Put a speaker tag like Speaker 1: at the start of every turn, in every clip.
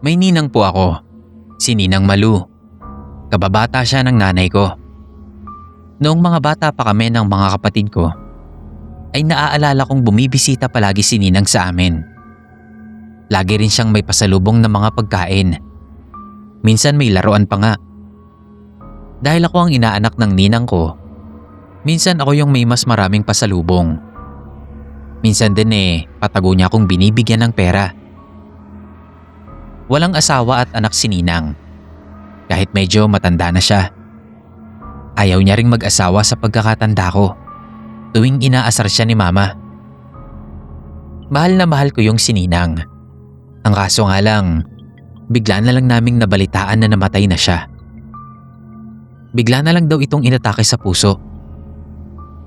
Speaker 1: May ninang po ako, si Ninang Malu. Kababata siya ng nanay ko. Noong mga bata pa kami ng mga kapatid ko, ay naaalala kong bumibisita palagi si Ninang sa amin. Lagi rin siyang may pasalubong na mga pagkain. Minsan may laruan pa nga. Dahil ako ang inaanak ng ninang ko, minsan ako yung may mas maraming pasalubong. Minsan din patago niya akong binibigyan ng pera. Walang asawa at anak si Ninang. Kahit medyo matanda na siya. Ayaw niya ring mag-asawa sa pagkakatanda ko tuwing inaasar siya ni Mama. Mahal na mahal ko yung si Ninang. Ang kaso nga lang, bigla na lang naming nabalitaan na namatay na siya. Bigla na lang daw itong inatake sa puso.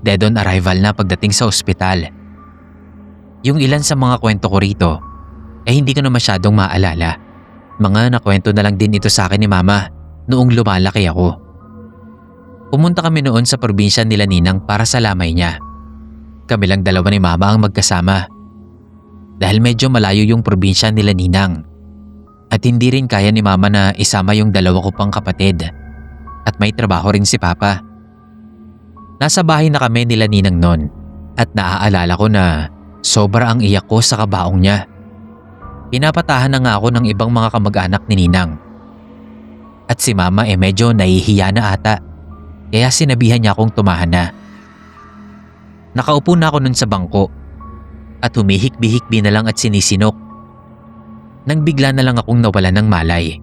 Speaker 1: Dead on arrival na pagdating sa ospital. Yung ilan sa mga kwento ko rito hindi ko na masyadong maalala. Mga nakwento na lang din ito sa akin ni Mama noong lumalaki ako. Pumunta kami noon sa probinsya nila Ninang para sa lamay niya. Kami lang dalawa ni Mama ang magkasama. Dahil medyo malayo yung probinsya nila Ninang. At hindi rin kaya ni Mama na isama yung dalawa ko pang kapatid. At may trabaho rin si Papa. Nasa bahay na kami nila Ninang noon. At naaalala ko na sobra ang iyak ko sa kabaong niya. Pinapatahan na nga ako ng ibang mga kamag-anak ni Ninang. At si Mama medyo nahihiya na ata. Kaya sinabihan niya akong tumahan na. Nakaupo na ako nun sa bangko. At humihikbi-hikbi na lang at sinisinok. Nang bigla na lang akong nawala ng malay.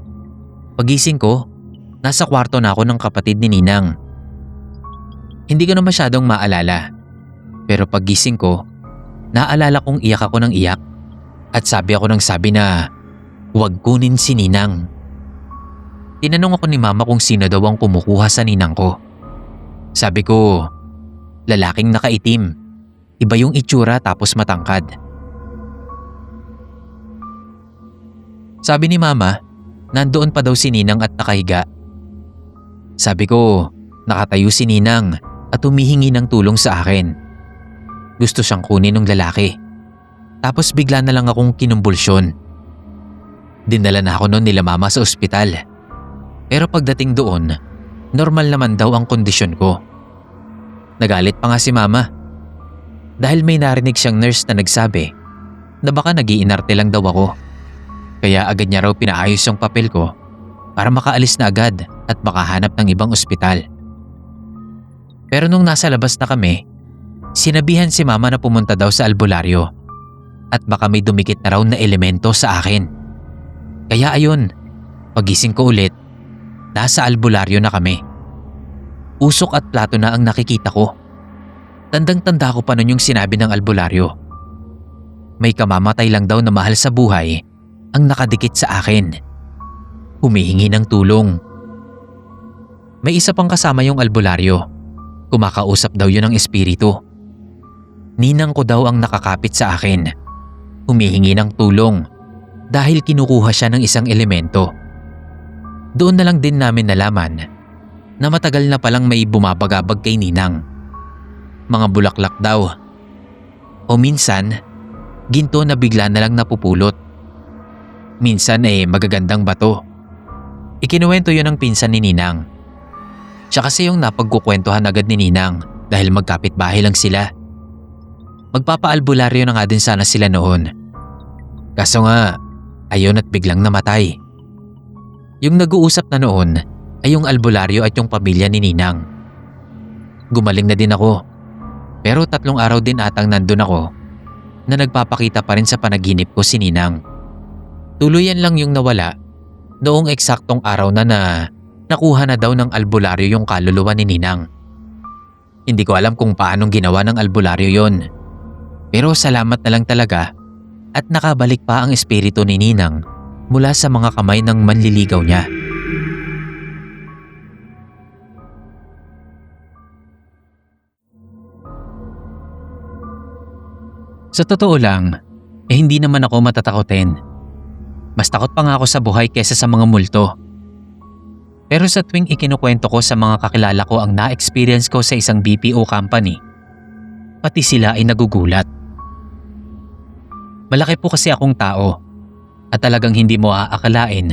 Speaker 1: Pagising ko, nasa kwarto na ako ng kapatid ni Ninang. Hindi ko na masyadong maalala. Pero pagising ko, naalala kong iyak ako ng iyak. At sabi ako ng sabi na huwag kunin si Ninang. Tinanong ako ni Mama kung sino daw ang kumukuha sa ninang ko. Sabi ko, lalaking nakaitim. Iba yung itsura tapos matangkad. Sabi ni Mama, nandoon pa daw si Ninang at nakahiga. Sabi ko, nakatayo si Ninang at humihingi ng tulong sa akin. Gusto siyang kunin ng lalaki. Tapos bigla na lang akong kinumbulsyon. Dinala na ako noon nila Mama sa ospital. Pero pagdating doon, normal naman daw ang kondisyon ko. Nagalit pa nga si Mama. Dahil may narinig siyang nurse na nagsabi na baka nag-iinarte lang daw ako. Kaya agad niya raw pinaayos yung papel ko para makaalis na agad at makahanap ng ibang ospital. Pero nung nasa labas na kami, sinabihan si Mama na pumunta daw sa albularyo at baka may dumikit na raw na elemento sa akin. Kaya ayun, pagising ko ulit, nasa albularyo na kami. Usok at plato na ang nakikita ko. Tandang-tanda ko pa nun yung sinabi ng albularyo. May kamamatay lang daw na mahal sa buhay ang nakadikit sa akin. Humihingi ng tulong. May isa pang kasama yung albularyo. Kumakausap daw yun ng espiritu. Ninang ko daw ang nakakapit sa akin. Humihingi ng tulong dahil kinukuha siya ng isang elemento. Doon na lang din namin nalaman na matagal na palang may bumabagabag kay Ninang. Mga bulaklak daw. O minsan, ginto na bigla na lang napupulot. Minsan magagandang bato. Ikinuwento yun ng pinsan ni Ninang. Siya kasi yung napagkukwentuhan agad ni Ninang dahil magkapit-bahay lang sila. Magpapaalbularyo na nga din sana sila noon. Kaso nga, ayun at biglang namatay. Yung nag-uusap na noon ay yung albularyo at yung pamilya ni Ninang. Gumaling na din ako. Pero 3 araw din atang nandun ako na nagpapakita pa rin sa panaginip ko si Ninang. Tuluyan lang yung nawala noong eksaktong araw na nakuha na daw ng albularyo yung kaluluwa ni Ninang. Hindi ko alam kung paanong ginawa ng albularyo yon. Pero salamat na lang talaga at nakabalik pa ang espiritu ni Ninang mula sa mga kamay ng manliligaw niya. Sa totoo lang, hindi naman ako matatakotin. Mas takot pa nga ako sa buhay kesa sa mga multo. Pero sa tuwing ikinukwento ko sa mga kakilala ko ang na-experience ko sa isang BPO company, pati sila ay nagugulat. Malaki po kasi akong tao. At talagang hindi mo aakalain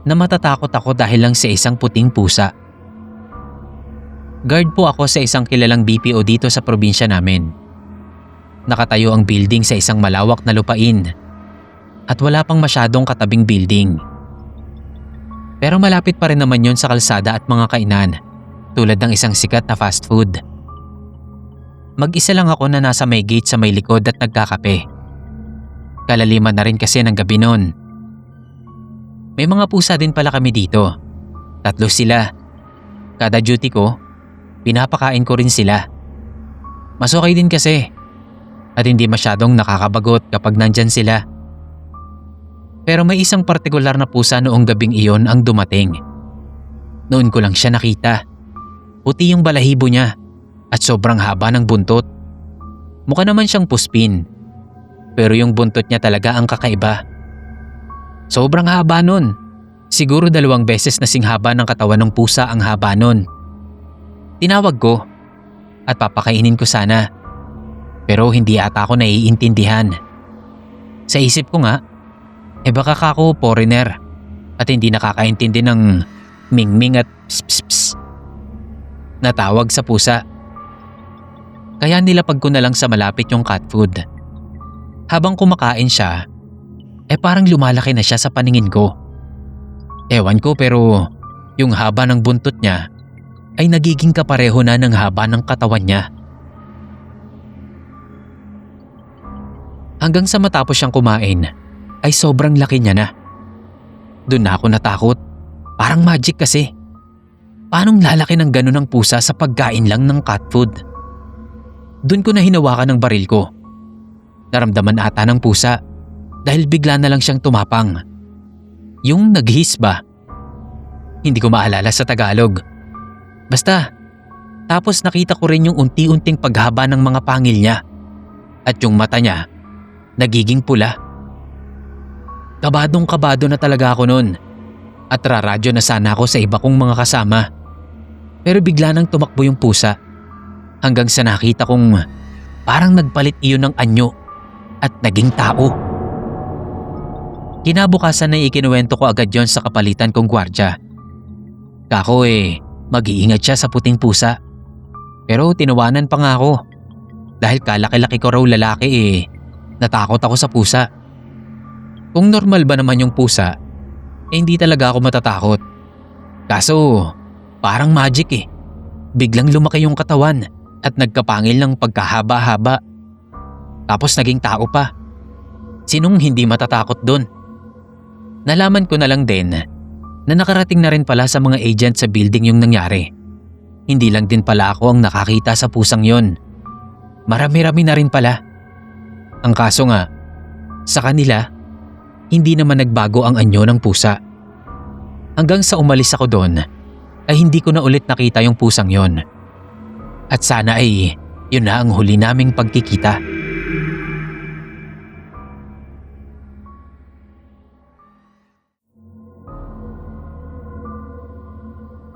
Speaker 1: na matatakot ako dahil lang sa isang puting pusa. Guard po ako sa isang kilalang BPO dito sa probinsya namin. Nakatayo ang building sa isang malawak na lupain at wala pang masyadong katabing building. Pero malapit pa rin naman yon sa kalsada at mga kainan tulad ng isang sikat na fast food. Mag-isa lang ako na nasa may gate sa may likod at nagkakape. Kalaliman na rin kasi ng gabi noon. May mga pusa din pala kami dito. 3 sila. Kada duty ko, pinapakain ko rin sila. Mas okay din kasi at hindi masyadong nakakabagot kapag nandyan sila. Pero may isang partikular na pusa noong gabing iyon ang dumating. Noon ko lang siya nakita. Puti yung balahibo niya at sobrang haba ng buntot. Mukha naman siyang puspin. Pero yung buntot niya talaga ang kakaiba. Sobrang haba nun. Siguro 2 beses na singhaba ng katawan ng pusa ang haba nun. Tinawag ko at papakainin ko sana. Pero hindi ata ako naiintindihan. Sa isip ko nga, baka kako foreigner at hindi nakakaintindi ng mingming at pss. Natawag sa pusa. Kaya nilapag ko na lang sa malapit yung cat food. Habang kumakain siya, parang lumalaki na siya sa paningin ko. Ewan ko pero yung haba ng buntot niya ay nagiging kapareho na ng haba ng katawan niya. Hanggang sa matapos siyang kumain ay sobrang laki niya na. Doon na ako natakot. Parang magic kasi. Paanong lalaki ng ganun ang pusa sa pagkain lang ng cat food? Doon ko na hinawakan ng baril ko. Naramdaman ata ng pusa dahil bigla na lang siyang tumapang. Yung nag-hiss ba? Hindi ko maalala sa Tagalog. Basta, tapos nakita ko rin yung unti-unting paghaba ng mga pangil niya at yung mata niya nagiging pula. Kabadong-kabado na talaga ako noon at raradyo na sana ako sa iba kong mga kasama. Pero bigla nang tumakbo yung pusa hanggang sa nakita kong parang nagpalit iyon ng anyo at naging tao. Kinabukasan na ikinuwento ko agad yon sa kapalitan kong gwardya. Kako mag-iingat siya sa puting pusa. Pero tinawanan pa nga ako. Dahil kalaki-laki ko raw lalaki natakot ako sa pusa. Kung normal ba naman yung pusa, hindi talaga ako matatakot. Kaso parang magic Biglang lumaki yung katawan at nagkapangil ng pagkahaba-haba. Tapos naging tao pa. Sinong hindi matatakot dun? Nalaman ko na lang din na nakarating na rin pala sa mga agent sa building yung nangyari. Hindi lang din pala ako ang nakakita sa pusang yon. Marami-rami na rin pala. Ang kaso nga, sa kanila, hindi naman nagbago ang anyo ng pusa. Hanggang sa umalis ako doon, ay hindi ko na ulit nakita yung pusang yon. At sana yun na ang huli naming pagkikita.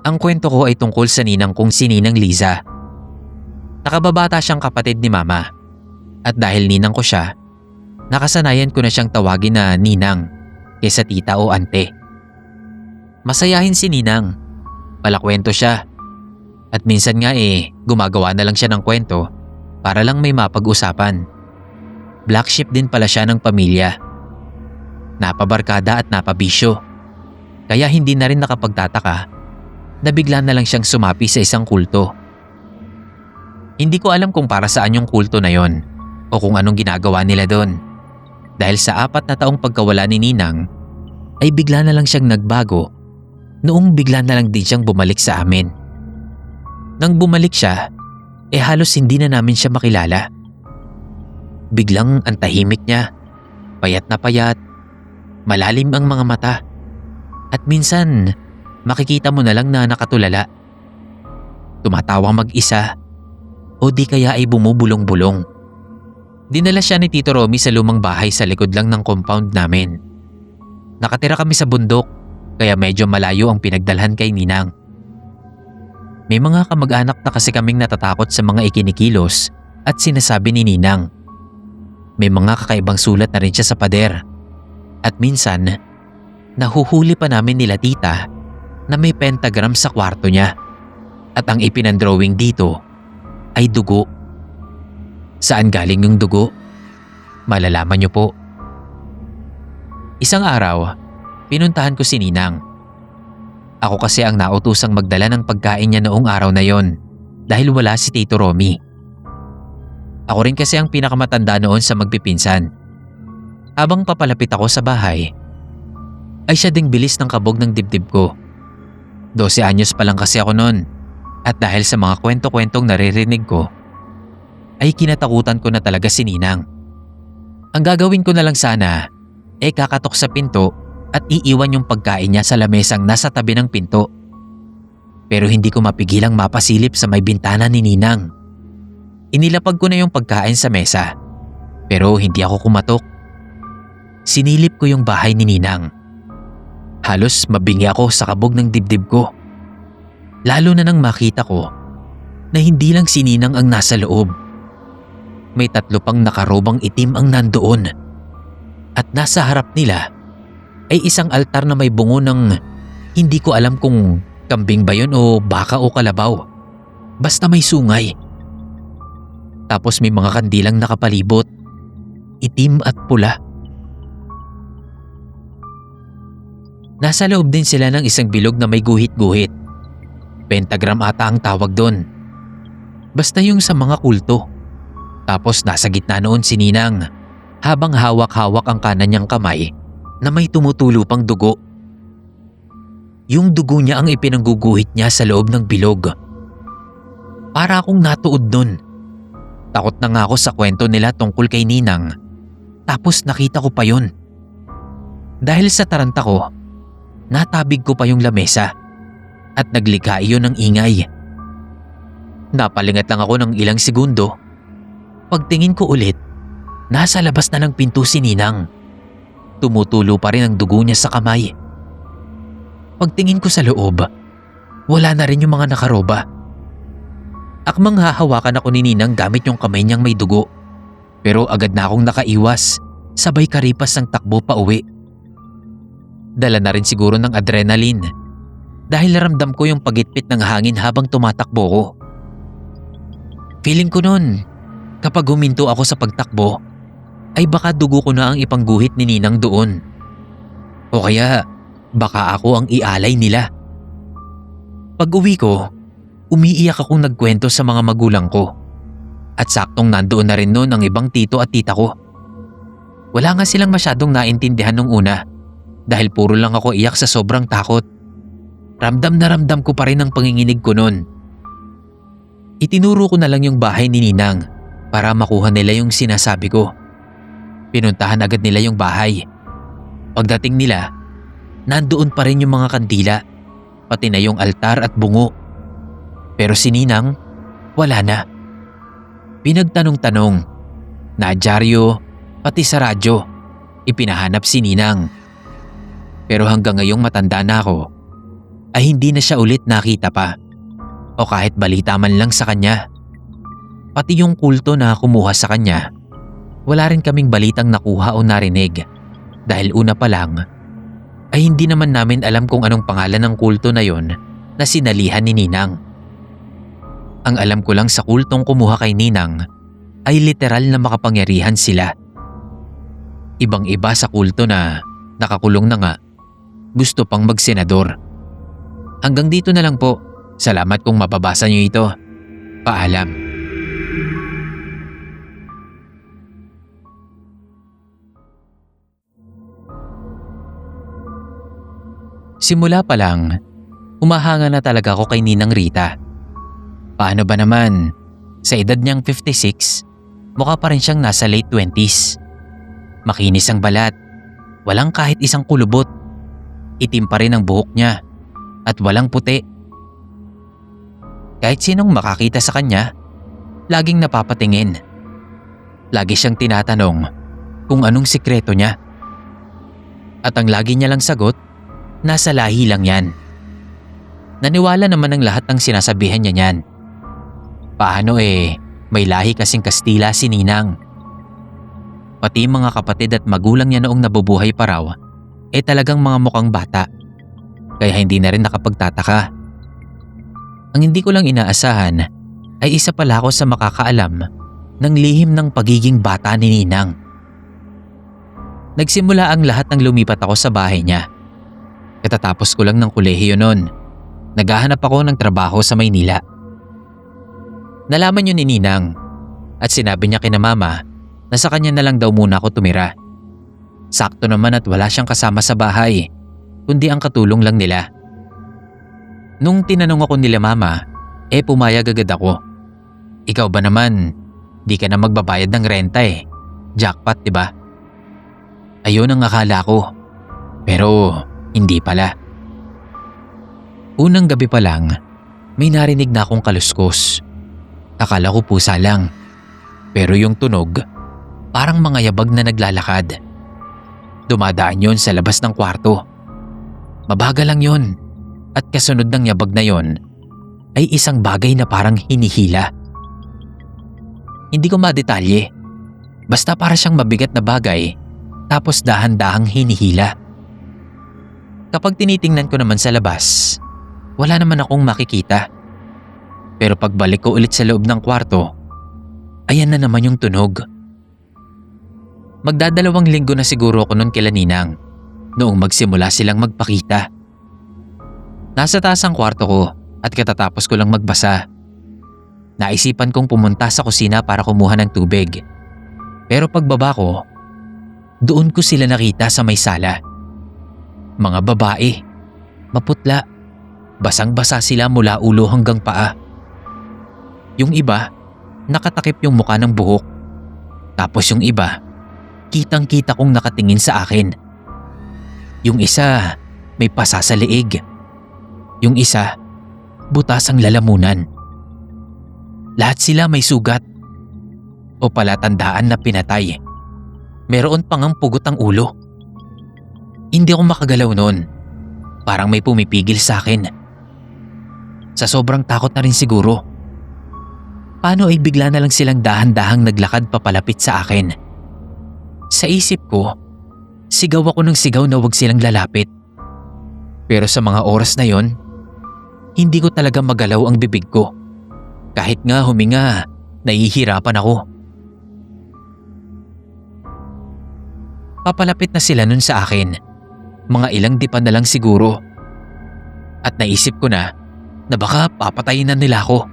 Speaker 1: Ang kwento ko ay tungkol sa ninang kong si Ninang Liza. Nakababata siyang kapatid ni Mama. At dahil ninang ko siya, nakasanayan ko na siyang tawagin na Ninang kaysa tita o ante. Masayahin si Ninang. Palakwento siya. At minsan nga gumagawa na lang siya ng kwento para lang may mapag-usapan. Black sheep din pala siya ng pamilya. Napabarkada at napabisyo. Kaya hindi na rin nakapagtataka na bigla na lang siyang sumapi sa isang kulto. Hindi ko alam kung para saan yung kulto na yon o kung anong ginagawa nila doon. Dahil sa 4 na taong pagkawala ni Ninang ay bigla na lang siyang nagbago noong bigla na lang din siyang bumalik sa amin. Nang bumalik siya, halos hindi na namin siya makilala. Biglang ang tahimik niya, payat na payat, malalim ang mga mata, at minsan makikita mo na lang na nakatulala. Tumatawang mag-isa o di kaya ay bumubulong-bulong. Dinala siya ni Tito Romy sa lumang bahay sa likod lang ng compound namin. Nakatira kami sa bundok kaya medyo malayo ang pinagdalhan kay Ninang. May mga kamag-anak na kasi kaming natatakot sa mga ikinikilos at sinasabi ni Ninang. May mga kakaibang sulat na rin siya sa pader At minsan, nahuhuli pa namin nila tita na may pentagram sa kwarto niya. At ang ipinandrawing dito ay dugo. Saan galing yung dugo? Malalaman niyo po. Isang araw, pinuntahan ko si Ninang. Ako kasi ang nautosang magdala ng pagkain niya noong araw na yon dahil wala si Tito Romy. Ako rin kasi ang pinakamatanda noon sa magpipinsan. Habang papalapit ako sa bahay, ay siya ding bilis ng kabog ng dibdib ko. 12 anyos pa lang kasi ako noon at dahil sa mga kwento-kwentong naririnig ko, ay kinatakutan ko na talaga si Ninang. Ang gagawin ko na lang sana kakatok sa pinto at iiwan yung pagkain niya sa lamesang nasa tabi ng pinto. Pero hindi ko mapigilang mapasilip sa may bintana ni Ninang. Inilapag ko na yung pagkain sa mesa, pero hindi ako kumatok. Sinilip ko yung bahay ni Ninang. Halos mabingi ako sa kabog ng dibdib ko. Lalo na nang makita ko na hindi lang si Ninang ang nasa loob. May 3 pang nakarobang itim ang nandoon. At nasa harap nila ay isang altar na may bungo ng hindi ko alam kung kambing ba yun o baka o kalabaw. Basta may sungay. Tapos may mga kandilang nakapalibot, itim at pula. Nasa loob din sila ng isang bilog na may guhit-guhit. Pentagram ata ang tawag doon. Basta yung sa mga kulto. Tapos nasa gitna noon si Ninang habang hawak-hawak ang kanan niyang kamay na may tumutulo pang dugo. Yung dugo niya ang ipinangguguhit niya sa loob ng bilog. Para akong natuod nun. Takot na nga ako sa kwento nila tungkol kay Ninang. Tapos nakita ko pa yun. Dahil sa taranta ko, natabig ko pa yung lamesa at naglikha iyon ng ingay. Napalingat lang ako ng ilang segundo. Pagtingin ko ulit, nasa labas na ng pinto si Ninang. Tumutulo pa rin ang dugo niya sa kamay. Pagtingin ko sa loob, wala na rin yung mga nakaroba. Akmang hahawakan ako ni Ninang gamit yung kamay niyang may dugo. Pero agad na akong nakaiwas, sabay karipas ng takbo pa uwi. Dala na rin siguro ng adrenaline dahil ramdam ko yung pagitpit ng hangin habang tumatakbo ko. Feeling ko nun, kapag huminto ako sa pagtakbo, ay baka dugo ko na ang ipangguhit ni Ninang doon. O kaya, baka ako ang ialay nila. Pag uwi ko, umiiyak akong nagkwento sa mga magulang ko. At saktong nandoon na rin noon ang ibang tito at tita ko. Wala nga silang masyadong naintindihan nung una dahil puro lang ako iyak sa sobrang takot. Ramdam na ramdam ko pa rin ang panginginig ko noon. Itinuro ko na lang yung bahay ni Ninang para makuha nila yung sinasabi ko. Pinuntahan agad nila yung bahay. Pagdating nila, nandoon pa rin yung mga kandila, pati na yung altar at bungo. Pero si Ninang, wala na. Pinagtanong-tanong, nadyaryo, pati sa radyo, ipinahanap si Ninang. Pero hanggang ngayong matanda na ako, ay hindi na siya ulit nakita pa. O kahit balita man lang sa kanya. Pati yung kulto na kumuha sa kanya, wala rin kaming balitang nakuha o narinig. Dahil una pa lang, ay hindi naman namin alam kung anong pangalan ng kulto na yon na sinalihan ni Ninang. Ang alam ko lang sa kultong kumuha kay Ninang ay literal na makapangyarihan sila. Ibang-iba sa kulto na nakakulong na nga, gusto pang magsenador. Hanggang dito na lang po. Salamat kung mababasa niyo ito. Paalam. Simula pa lang, humahanga na talaga ako kay Ninang Rita. Paano ba naman, sa edad niyang 56, mukha pa rin siyang nasa late 20s. Makinis ang balat, walang kahit isang kulubot. Itim pa rin ang buhok niya at walang puti. Kahit sinong makakita sa kanya, laging napapatingin. Lagi siyang tinatanong kung anong sikreto niya. At ang lagi niya lang sagot, nasa lahi lang yan. Naniwala naman ang lahat ng sinasabihan niya niyan. Paano may lahi kasing Kastila si Ninang. Pati mga kapatid at magulang niya noong nabubuhay pa raw, talagang mga mukhang bata. Kaya hindi na rin nakapagtataka. Ang hindi ko lang inaasahan ay isa pala ako sa makakaalam ng lihim ng pagiging bata ni Ninang. Nagsimula ang lahat nang lumipat ako sa bahay niya. Katatapos ko lang ng kolehiyo noon. Naghahanap ako ng trabaho sa Maynila. Nalaman yun ni Ninang at sinabi niya kina Mama na sa kanya na lang daw muna ako tumira. Sakto naman at wala siyang kasama sa bahay, kundi ang katulong lang nila. Nung tinanong ako nila Mama, pumayag agad ako. Ikaw ba naman, di ka na magbabayad ng renta Jackpot, diba? Ayun ang akala ko, pero hindi pala. Unang gabi pa lang, may narinig na akong kaluskos. Akala ko pusa lang, pero yung tunog, parang mga yabag na naglalakad. Dumadaan yon sa labas ng kwarto. Mabagal lang yon, at kasunod ng yabag na yon ay isang bagay na parang hinihila. Hindi ko madetalye, basta para siyang mabigat na bagay tapos dahan-dahang hinihila. Kapag tinitingnan ko naman sa labas, wala naman akong makikita. Pero pagbalik ko ulit sa loob ng kwarto, ayan na naman yung tunog. Magdadalawang linggo na siguro ako noon kila Ninang noong magsimula silang magpakita. Nasa taas ang kwarto ko at katatapos ko lang magbasa. Naisipan kong pumunta sa kusina para kumuha ng tubig. Pero pagbaba ko, doon ko sila nakita sa may sala. Mga babae, maputla, basang-basa sila mula ulo hanggang paa. Yung iba, nakatakip yung muka ng buhok. Tapos yung iba, kitang-kita kong nakatingin sa akin. Yung isa, may pasa sa leeg. Yung isa, butas ang lalamunan. Lahat sila may sugat o palatandaan na pinatay. Meron pang ang pugot ang ulo. Hindi ako makagalaw noon. Parang may pumipigil sa akin. Sa sobrang takot na rin siguro. Paano ay bigla na lang silang dahan-dahang naglakad papalapit sa akin? Sa isip ko, sigaw ako ng sigaw na wag silang lalapit. Pero sa mga oras na yon, hindi ko talaga magalaw ang bibig ko. Kahit nga huminga, nahihirapan ako. Papalapit na sila nun sa akin. Mga ilang dipa na lang siguro. At naisip ko na baka papatayin na nila ako.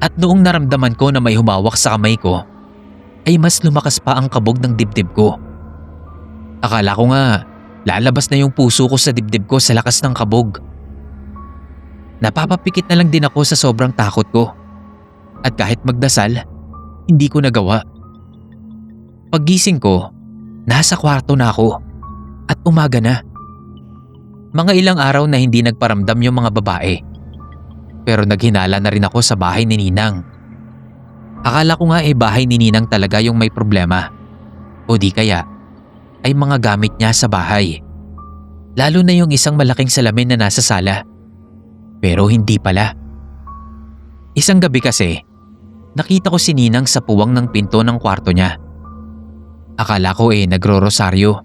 Speaker 1: At noong naramdaman ko na may humawak sa kamay ko, ay mas lumakas pa ang kabog ng dibdib ko. Akala ko nga lalabas na yung puso ko sa dibdib ko sa lakas ng kabog. Napapapikit na lang din ako sa sobrang takot ko. At kahit magdasal, hindi ko nagawa. Paggising ko, nasa kwarto na ako at umaga na. Mga ilang araw na hindi nagparamdam yung mga babae. Pero naghinala na rin ako sa bahay ni Ninang. Akala ko nga bahay ni Ninang talaga yung may problema. O di kaya ay mga gamit niya sa bahay. Lalo na yung isang malaking salamin na nasa sala. Pero hindi pala. Isang gabi kasi, nakita ko si Ninang sa puwang ng pinto ng kwarto niya. Akala ko nagro-rosaryo.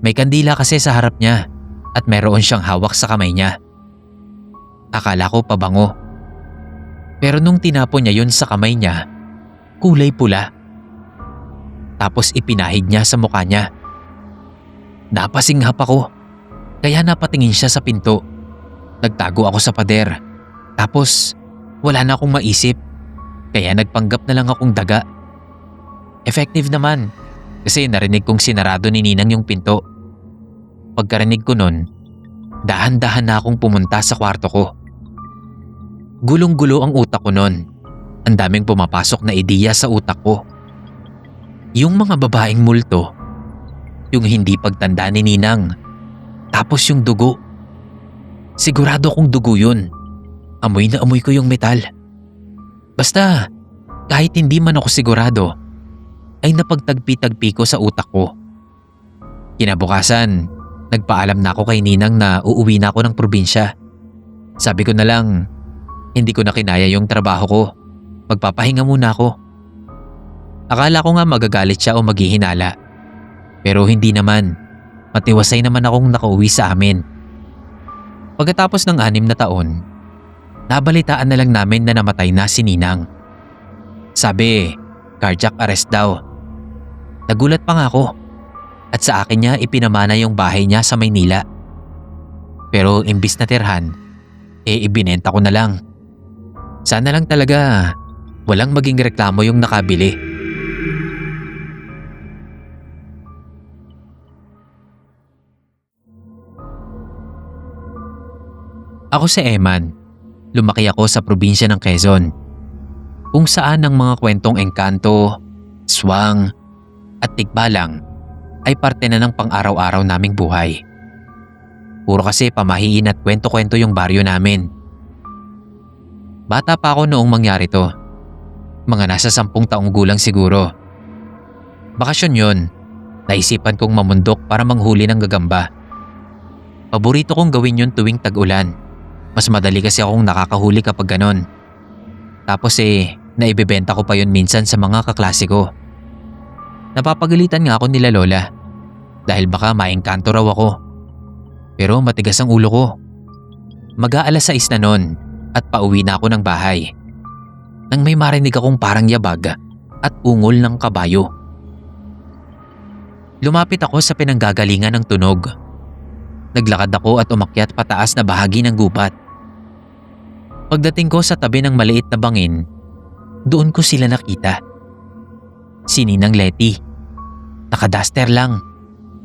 Speaker 1: May kandila kasi sa harap niya at meron siyang hawak sa kamay niya. Akala ko pabango. Pero nung tinapon niya yun sa kamay niya, kulay pula. Tapos ipinahid niya sa mukha niya. Napasinghap ako, kaya napatingin siya sa pinto. Nagtago ako sa pader. Tapos wala na akong maisip, kaya nagpanggap na lang akong daga. Effective naman, kasi narinig kong sinarado ni Ninang yung pinto. Pagkarinig ko nun, dahan-dahan na akong pumunta sa kwarto ko. Gulong-gulo ang utak ko nun. Ang daming pumapasok na ideya sa utak ko. Yung mga babaeng multo, yung hindi pagtanda ni Ninang, tapos yung dugo. Sigurado kong dugo yun. Amoy na amoy ko yung metal. Basta, kahit hindi man ako sigurado, ay napagtagpi-tagpi ko sa utak ko. Kinabukasan, nagpaalam na ako kay Ninang na uuwi na ako ng probinsya. Sabi ko na lang, hindi ko na kinaya yung trabaho ko. Magpapahinga muna ako. Akala ko nga magagalit siya o maghihinala. Pero hindi naman. Matiwasay naman akong nakauwi sa amin. Pagkatapos ng 6 na taon, nabalitaan na lang namin na namatay na si Ninang. Sabi, cardiac arrest daw. Nagulat pa nga ako. At sa akin niya ipinamana yung bahay niya sa Maynila. Pero imbis na tirhan, ibinenta ko na lang. Sana lang talaga walang maging reklamo yung nakabili. Ako si Eman. Lumaki ako sa probinsya ng Quezon, kung saan ang mga kwentong engkanto, swang at tikbalang ay parte na ng pang-araw-araw naming buhay. Puro kasi pamahiin at kwento-kwento yung baryo namin. Bata pa ako noong mangyari to. Mga nasa 10 taong gulang siguro. Bakasyon yun. Naisipan kong mamundok para manghuli ng gagamba. Paborito kong gawin yun tuwing tag-ulan. Mas madali kasi akong nakakahuli kapag ganon. Tapos naibibenta ko pa yun minsan sa mga kaklase ko. Napapagalitan nga ako nila lola dahil baka maengkanto raw ako. Pero matigas ang ulo ko. Mag-aalas 6 na nun at pauwi na ako ng bahay. Nang may marinig akong parang yabag at ungol ng kabayo. Lumapit ako sa pinanggagalingan ng tunog. Naglakad ako at umakyat pataas na bahagi ng gubat. Pagdating ko sa tabi ng maliit na bangin, doon ko sila nakita. Si Ninang Letty. Nakadaster lang,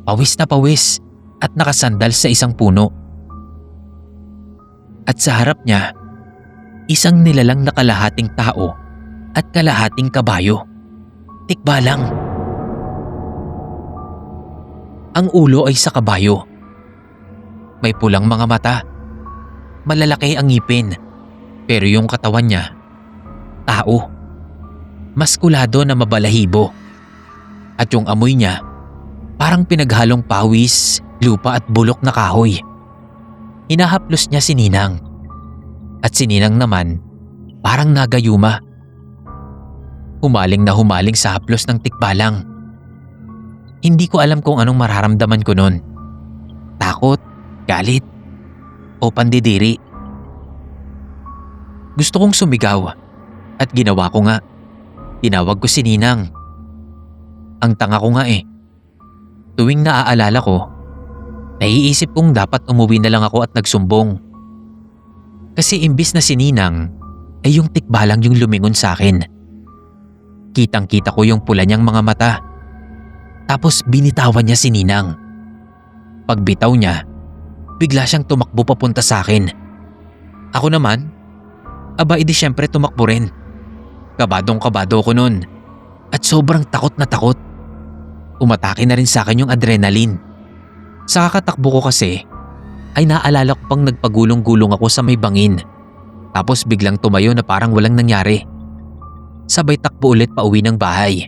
Speaker 1: pawis na pawis at nakasandal sa isang puno. At sa harap niya, isang nilalang na kalahating tao at kalahating kabayo. Tikbalang. Ang ulo ay sa kabayo. May pulang mga mata. Malalaki ang ngipin. Pero yung katawan niya, tao. Maskulado na mabalahibo. At yung amoy niya, parang pinaghalong pawis, lupa at bulok na kahoy. Hinahaplos niya si Ninang. At si Ninang naman, parang nagayuma. Humaling na humaling sa haplos ng tikbalang. Hindi ko alam kung anong mararamdaman ko nun. Takot, galit, o pandidiri. Gusto kong sumigaw at ginawa ko nga. Tinawag ko si Ninang. Ang tanga ko nga Tuwing naaalala ko, naiisip kong dapat umuwi na lang ako at nagsumbong. Kasi imbis na si Ninang, ay yung tikbalang yung lumingon sa akin. Kitang-kita ko yung pula niyang mga mata. Tapos binitawan niya si Ninang. Pagbitaw niya, bigla siyang tumakbo papunta sa akin. Ako naman, edi syempre tumakbo rin. Kabadong-kabado ko nun at sobrang takot na takot. Umatake na rin sa akin yung adrenaline. Sa kakatakbo ko kasi, ay naalala ko pang nagpagulong-gulong ako sa may bangin. Tapos biglang tumayo na parang walang nangyari. Sabay takbo ulit pa uwi ng bahay.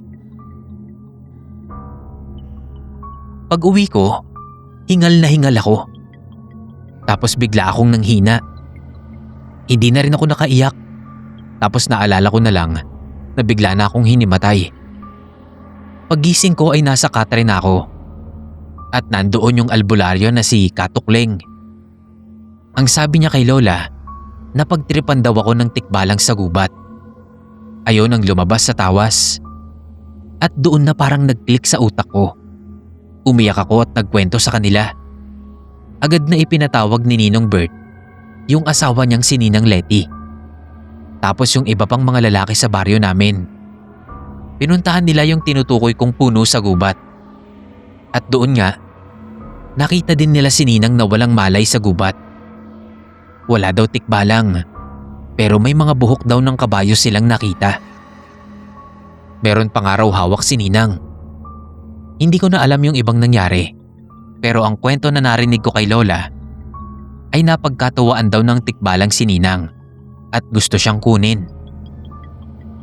Speaker 1: Pag uwi ko, hingal na hingal ako. Tapos bigla akong nanghina. Hindi na rin ako nakaiyak. Tapos naalala ko na lang na bigla na akong hinimatay. Paggising ko ay nasa katre na ako. At nandoon yung albularyo na si Katukleng. Ang sabi niya kay Lola, napagtripan daw ako ng tikbalang sa gubat. Ayaw nang lumabas sa tawas. At doon na parang nag-click sa utak ko. Umiyak ako at nagkwento sa kanila. Agad na ipinatawag ni Ninong Bert yung asawa niyang si Ninang Letty. Tapos yung iba pang mga lalaki sa baryo namin. Pinuntahan nila yung tinutukoy kong puno sa gubat. At doon nga, nakita din nila si Ninang na walang malay sa gubat. Wala daw tikbalang, pero may mga buhok daw ng kabayo silang nakita. Meron pang araw hawak si Ninang. Hindi ko na alam yung ibang nangyari, pero ang kwento na narinig ko kay Lola ay napagkatuwaan daw ng tikbalang si Ninang at gusto siyang kunin.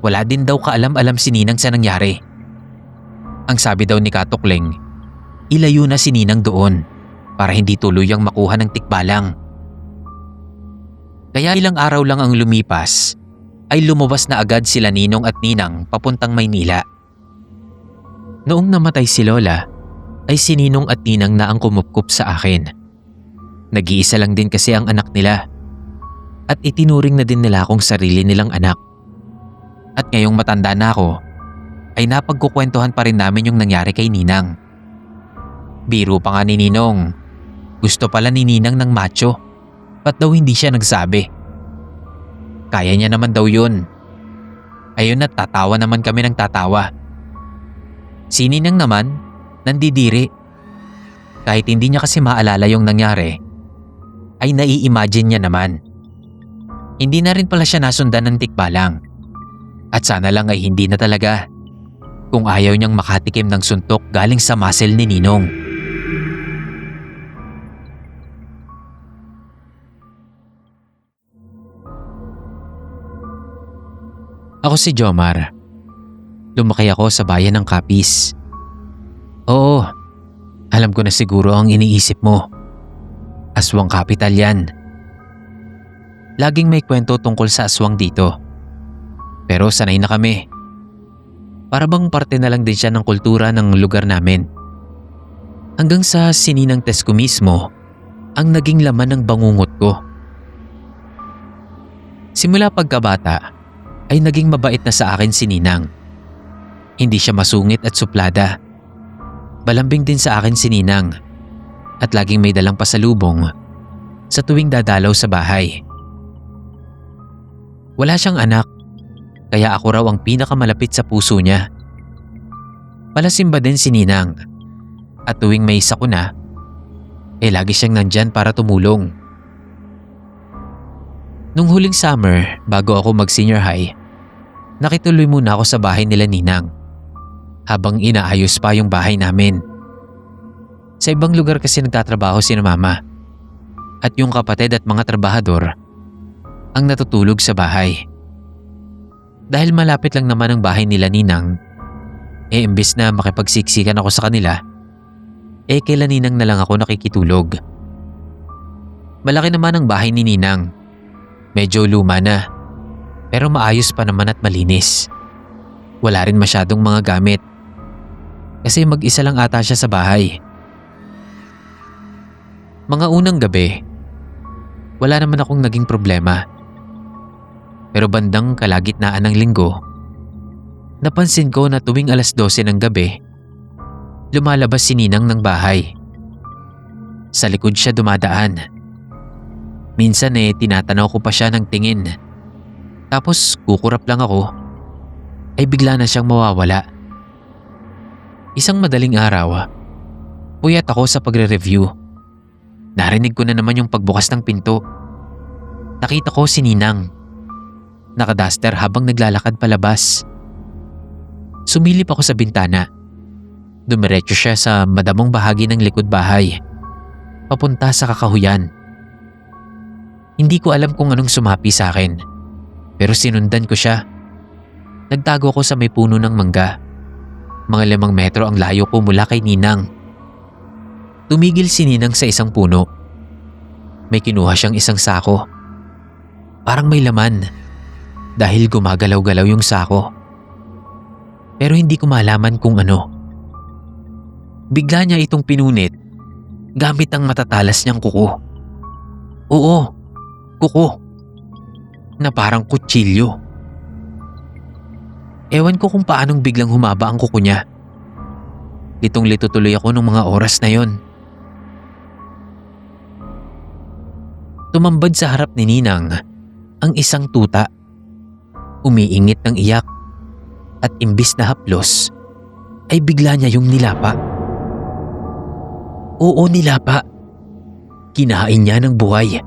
Speaker 1: Wala din daw kaalam-alam si Ninang sa nangyari. Ang sabi daw ni Katukleng, ilayo na si Ninang doon para hindi tuluyang makuha ng tikbalang. Kaya ilang araw lang ang lumipas ay lumabas na agad sila Ninong at Ninang papuntang Maynila. Noong namatay si Lola, ay si Ninong at Ninang na ang kumupkup sa akin. Nag-iisa lang din kasi ang anak nila. At itinuring na din nila akong sarili nilang anak. At ngayong matanda na ako, ay napagkukwentuhan pa rin namin yung nangyari kay Ninang. Biro pa nga ni Ninong. Gusto pala ni Ninang ng macho. Ba't daw hindi siya nagsabi? Kaya niya naman daw yun. Ayun na, tatawa naman kami ng tatawa. Si Ninang naman, nandidiri. Kahit hindi niya kasi maalala yung nangyari, ay nai-imagine niya naman. Hindi na rin pala siya nasundan ng tikbalang. At sana lang ay hindi na talaga. Kung ayaw niyang makatikim ng suntok galing sa muscle ni Ninong. Ako si Jomar. Lumaki ako sa bayan ng Capiz. Oo, alam ko na siguro ang iniisip mo. Aswang capital yan. Laging may kwento tungkol sa aswang dito. Pero sanay na kami. Para bang parte na lang din siya ng kultura ng lugar namin. Hanggang sa sininang test ko mismo ang naging laman ng bangungot ko. Simula pagkabata ay naging mabait na sa akin si Ninang. Hindi siya masungit at suplada. Balambing din sa akin si Ninang at laging may dalang pasalubong sa tuwing dadalaw sa bahay. Wala siyang anak, kaya ako raw ang pinakamalapit sa puso niya. Palasimba din si Ninang at tuwing may sakuna, lagi siyang nandyan para tumulong. Nung huling summer bago ako mag-senior high, nakituloy muna ako sa bahay nila Ninang habang inaayos pa yung bahay namin. Sa ibang lugar kasi nagtatrabaho si Mama at yung kapatid at mga trabahador ang natutulog sa bahay. Dahil malapit lang naman ang bahay nila Ninang, imbes na makipagsiksikan ako sa kanila, kila Ninang na lang ako nakikitulog. Malaki naman ang bahay ni Ninang. Medyo luma na, pero maayos pa naman at malinis. Wala rin masyadong mga gamit, kasi mag-isa lang ata siya sa bahay. Mga unang gabi, wala naman akong naging problema. Pero bandang kalagitnaan ng linggo, napansin ko na tuwing 12:00 ng gabi, lumalabas si Ninang ng bahay. Sa likod siya dumadaan. Minsan tinatanaw ko pa siya ng tingin. Tapos kukurap lang ako, ay bigla na siyang mawawala. Isang madaling araw, puyat ako sa pagre-review. Narinig ko na naman yung pagbukas ng pinto. Nakita ko si Ninang. Nakaduster habang naglalakad palabas. Sumilip ako sa bintana. Dumiretso siya sa madamong bahagi ng likod bahay, papunta sa kakahuyan. Hindi ko alam kung anong sumapi sa akin, pero sinundan ko siya. Nagtago ko sa may puno ng mangga. Mga 5 metro ang layo ko mula kay Ninang. Tumigil si Ninang sa isang puno. May kinuha siyang isang sako. Parang may laman dahil gumagalaw-galaw yung sako. Pero hindi ko malaman kung ano. Bigla niya itong pinunit gamit ang matatalas niyang kuko. Oo, kuko na parang kutsilyo. Ewan ko kung paanong biglang humaba ang kuko niya. Litong-lito tuloy ako nung mga oras na yon. Tumambad sa harap ni Ninang ang isang tuta. Umiingit ng iyak at imbis na haplos ay bigla niya yung nilapa. Oo, nilapa. Kinain niya ng buhay.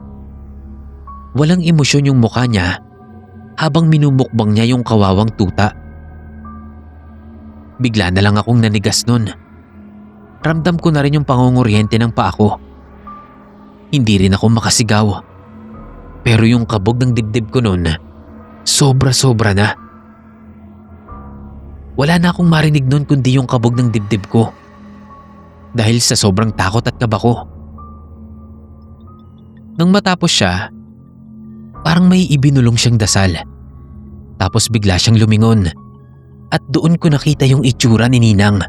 Speaker 1: Walang emosyon yung mukha niya habang minumukbang niya yung kawawang tuta. Bigla na lang akong nanigas nun. Ramdam ko na rin yung pangunguryente ng paa ko. Hindi rin ako makasigaw. Pero yung kabog ng dibdib ko nun, sobra-sobra na. Wala na akong marinig nun kundi yung kabog ng dibdib ko. Dahil sa sobrang takot at kaba ko. Nang matapos siya, parang may ibinulong siyang dasal. Tapos bigla siyang lumingon. At doon ko nakita yung itsura ni Ninang.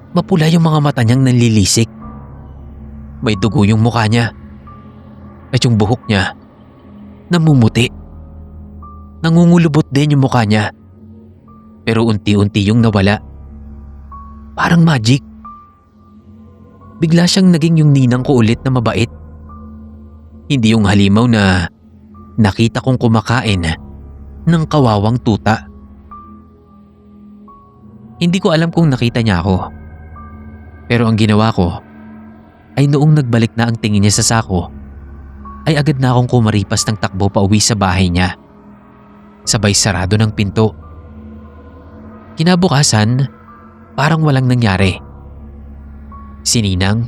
Speaker 1: Mapula yung mga mata niyang nanlilisik. May dugo yung mukha niya. At yung buhok niya, namumuti. Nangungulubot din yung mukha niya. Pero unti-unti yung nawala. Parang magic. Bigla siyang naging yung ninang ko ulit na mabait. Hindi yung halimaw na nakita kong kumakain ng kawawang tuta. Hindi ko alam kung nakita niya ako. Pero ang ginawa ko ay noong nagbalik na ang tingin niya sa sako, ay agad na akong kumaripas ng takbo pa uwi sa bahay niya. Sabay sarado ng pinto. Kinabukasan, parang walang nangyari. Si Ninang,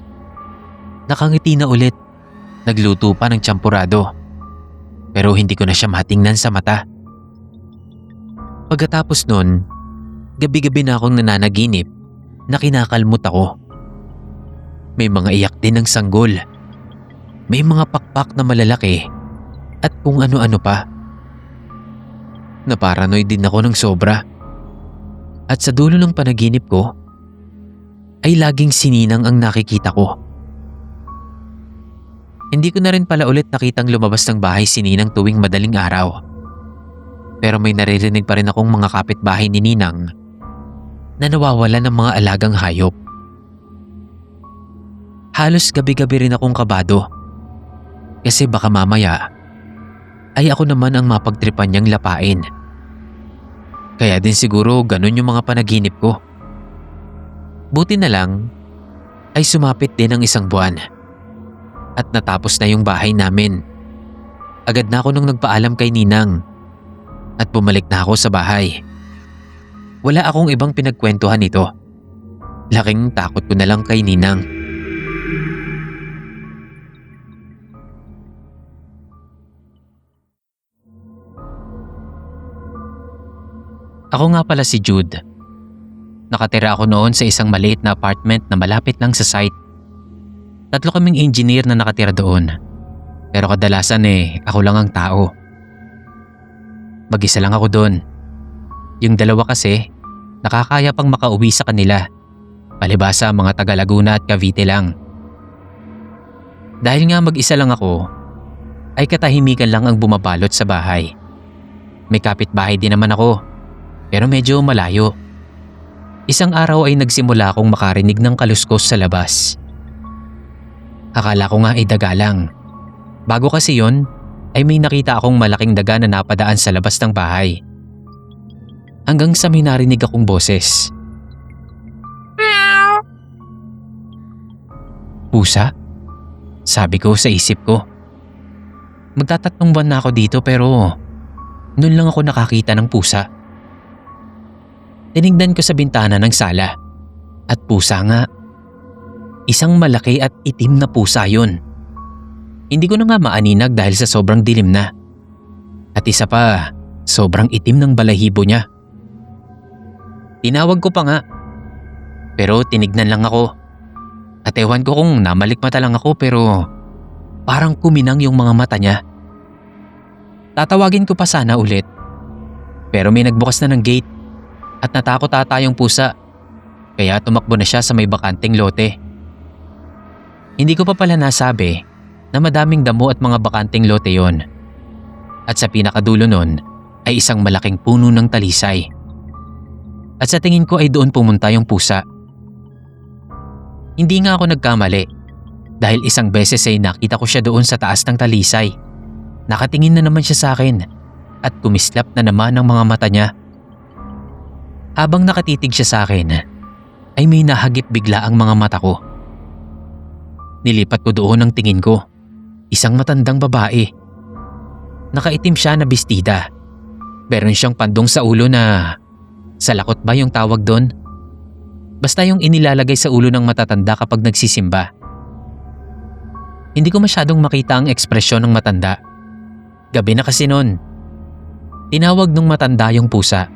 Speaker 1: nakangiti na ulit, nagluto pa ng tsampurado. Pero hindi ko na siya matingnan sa mata. Pagkatapos nun, gabi-gabi na akong nananaginip na kinakalmot ako. May mga iyak din ng sanggol. May mga pakpak na malalaki at kung ano-ano pa. Naparanoid din ako ng sobra. At sa dulo ng panaginip ko, ay laging si Ninang ang nakikita ko. Hindi ko na rin pala ulit nakitang lumabas ng bahay si Ninang tuwing madaling araw. Pero may naririnig pa rin akong mga kapitbahay ni Ninang na nawawala ng mga alagang hayop. Halos gabi-gabi rin akong kabado. Kasi baka mamaya ay ako naman ang mapagtripan niyang lapain. Kaya din siguro ganun yung mga panaginip ko. Buti na lang ay sumapit din ang isang buwan. At natapos na yung bahay namin. Agad na ako nung nagpaalam kay Ninang. At bumalik na ako sa bahay. Wala akong ibang pinagkwentuhan nito. Laking takot ko na lang kay Ninang. Ako nga pala si Jude. Nakatira ako noon sa isang maliit na apartment na malapit lang sa site. 3 kaming engineer na nakatira doon. Pero kadalasan ako lang ang tao. Mag-isa lang ako doon. Yung 2 kasi, nakakaya pang makauwi sa kanila. Palibhasa mga taga Laguna at Cavite lang. Dahil nga mag-isa lang ako, ay katahimikan lang ang bumabalot sa bahay. May kapitbahay din naman ako, pero medyo malayo. Isang araw ay nagsimula akong makarinig ng kaluskos sa labas. Akala ko nga ay daga lang. Bago kasi yon, ay may nakita akong malaking daga na napadaan sa labas ng bahay. Hanggang sa may narinig akong boses. Pusa? Sabi ko sa isip ko. Magtatatlong buwan na ako dito pero noon lang ako nakakita ng pusa. Tinignan ko sa bintana ng sala at pusa nga. Isang malaki at itim na pusa yun. Hindi ko na nga maaninag dahil sa sobrang dilim na. At isa pa, sobrang itim ng balahibo niya. Tinawag ko pa nga. Pero tinignan lang ako. At ewan ko kung namalikmata lang ako pero parang kuminang yung mga mata niya. Tatawagin ko pa sana ulit. Pero may nagbukas na ng gate. At natakot ata yung pusa, kaya tumakbo na siya sa may bakanting lote. Hindi ko pa pala nasabi na madaming damo at mga bakanting lote yon. At sa pinakadulo nun ay isang malaking puno ng talisay. At sa tingin ko ay doon pumunta yung pusa. Hindi nga ako nagkamali dahil isang beses ay nakita ko siya doon sa taas ng talisay. Nakatingin na naman siya sa akin at kumislap na naman ang mga mata niya. Habang nakatitig siya sa akin, ay may nahagip bigla ang mga mata ko. Nilipat ko doon ang tingin ko. Isang matandang babae. Nakaitim siya na bestida. Meron siyang pandong sa ulo na salakot ba yung tawag doon? Basta yung inilalagay sa ulo ng matatanda kapag nagsisimba. Hindi ko masyadong makita ang ekspresyon ng matanda. Gabi na kasi noon. Tinawag nung matanda yung pusa.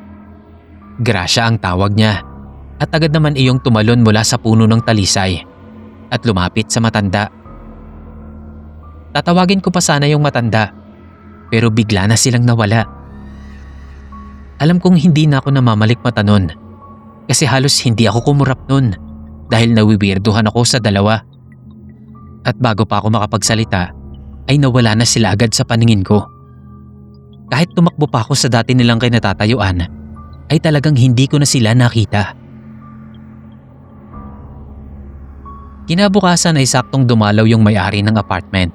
Speaker 1: Gracia ang tawag niya at agad naman iyong tumalon mula sa puno ng talisay at lumapit sa matanda. Tatawagin ko pa sana yung matanda pero bigla na silang nawala. Alam kong hindi na ako namamalikmata nun kasi halos hindi ako kumurap nun dahil nawiwirduhan ako sa dalawa. At bago pa ako makapagsalita ay nawala na sila agad sa paningin ko. Kahit tumakbo pa ako sa dati nilang kinatatayuan ay talagang hindi ko na sila nakita. Kinabukasan ay saktong dumalaw yung may-ari ng apartment.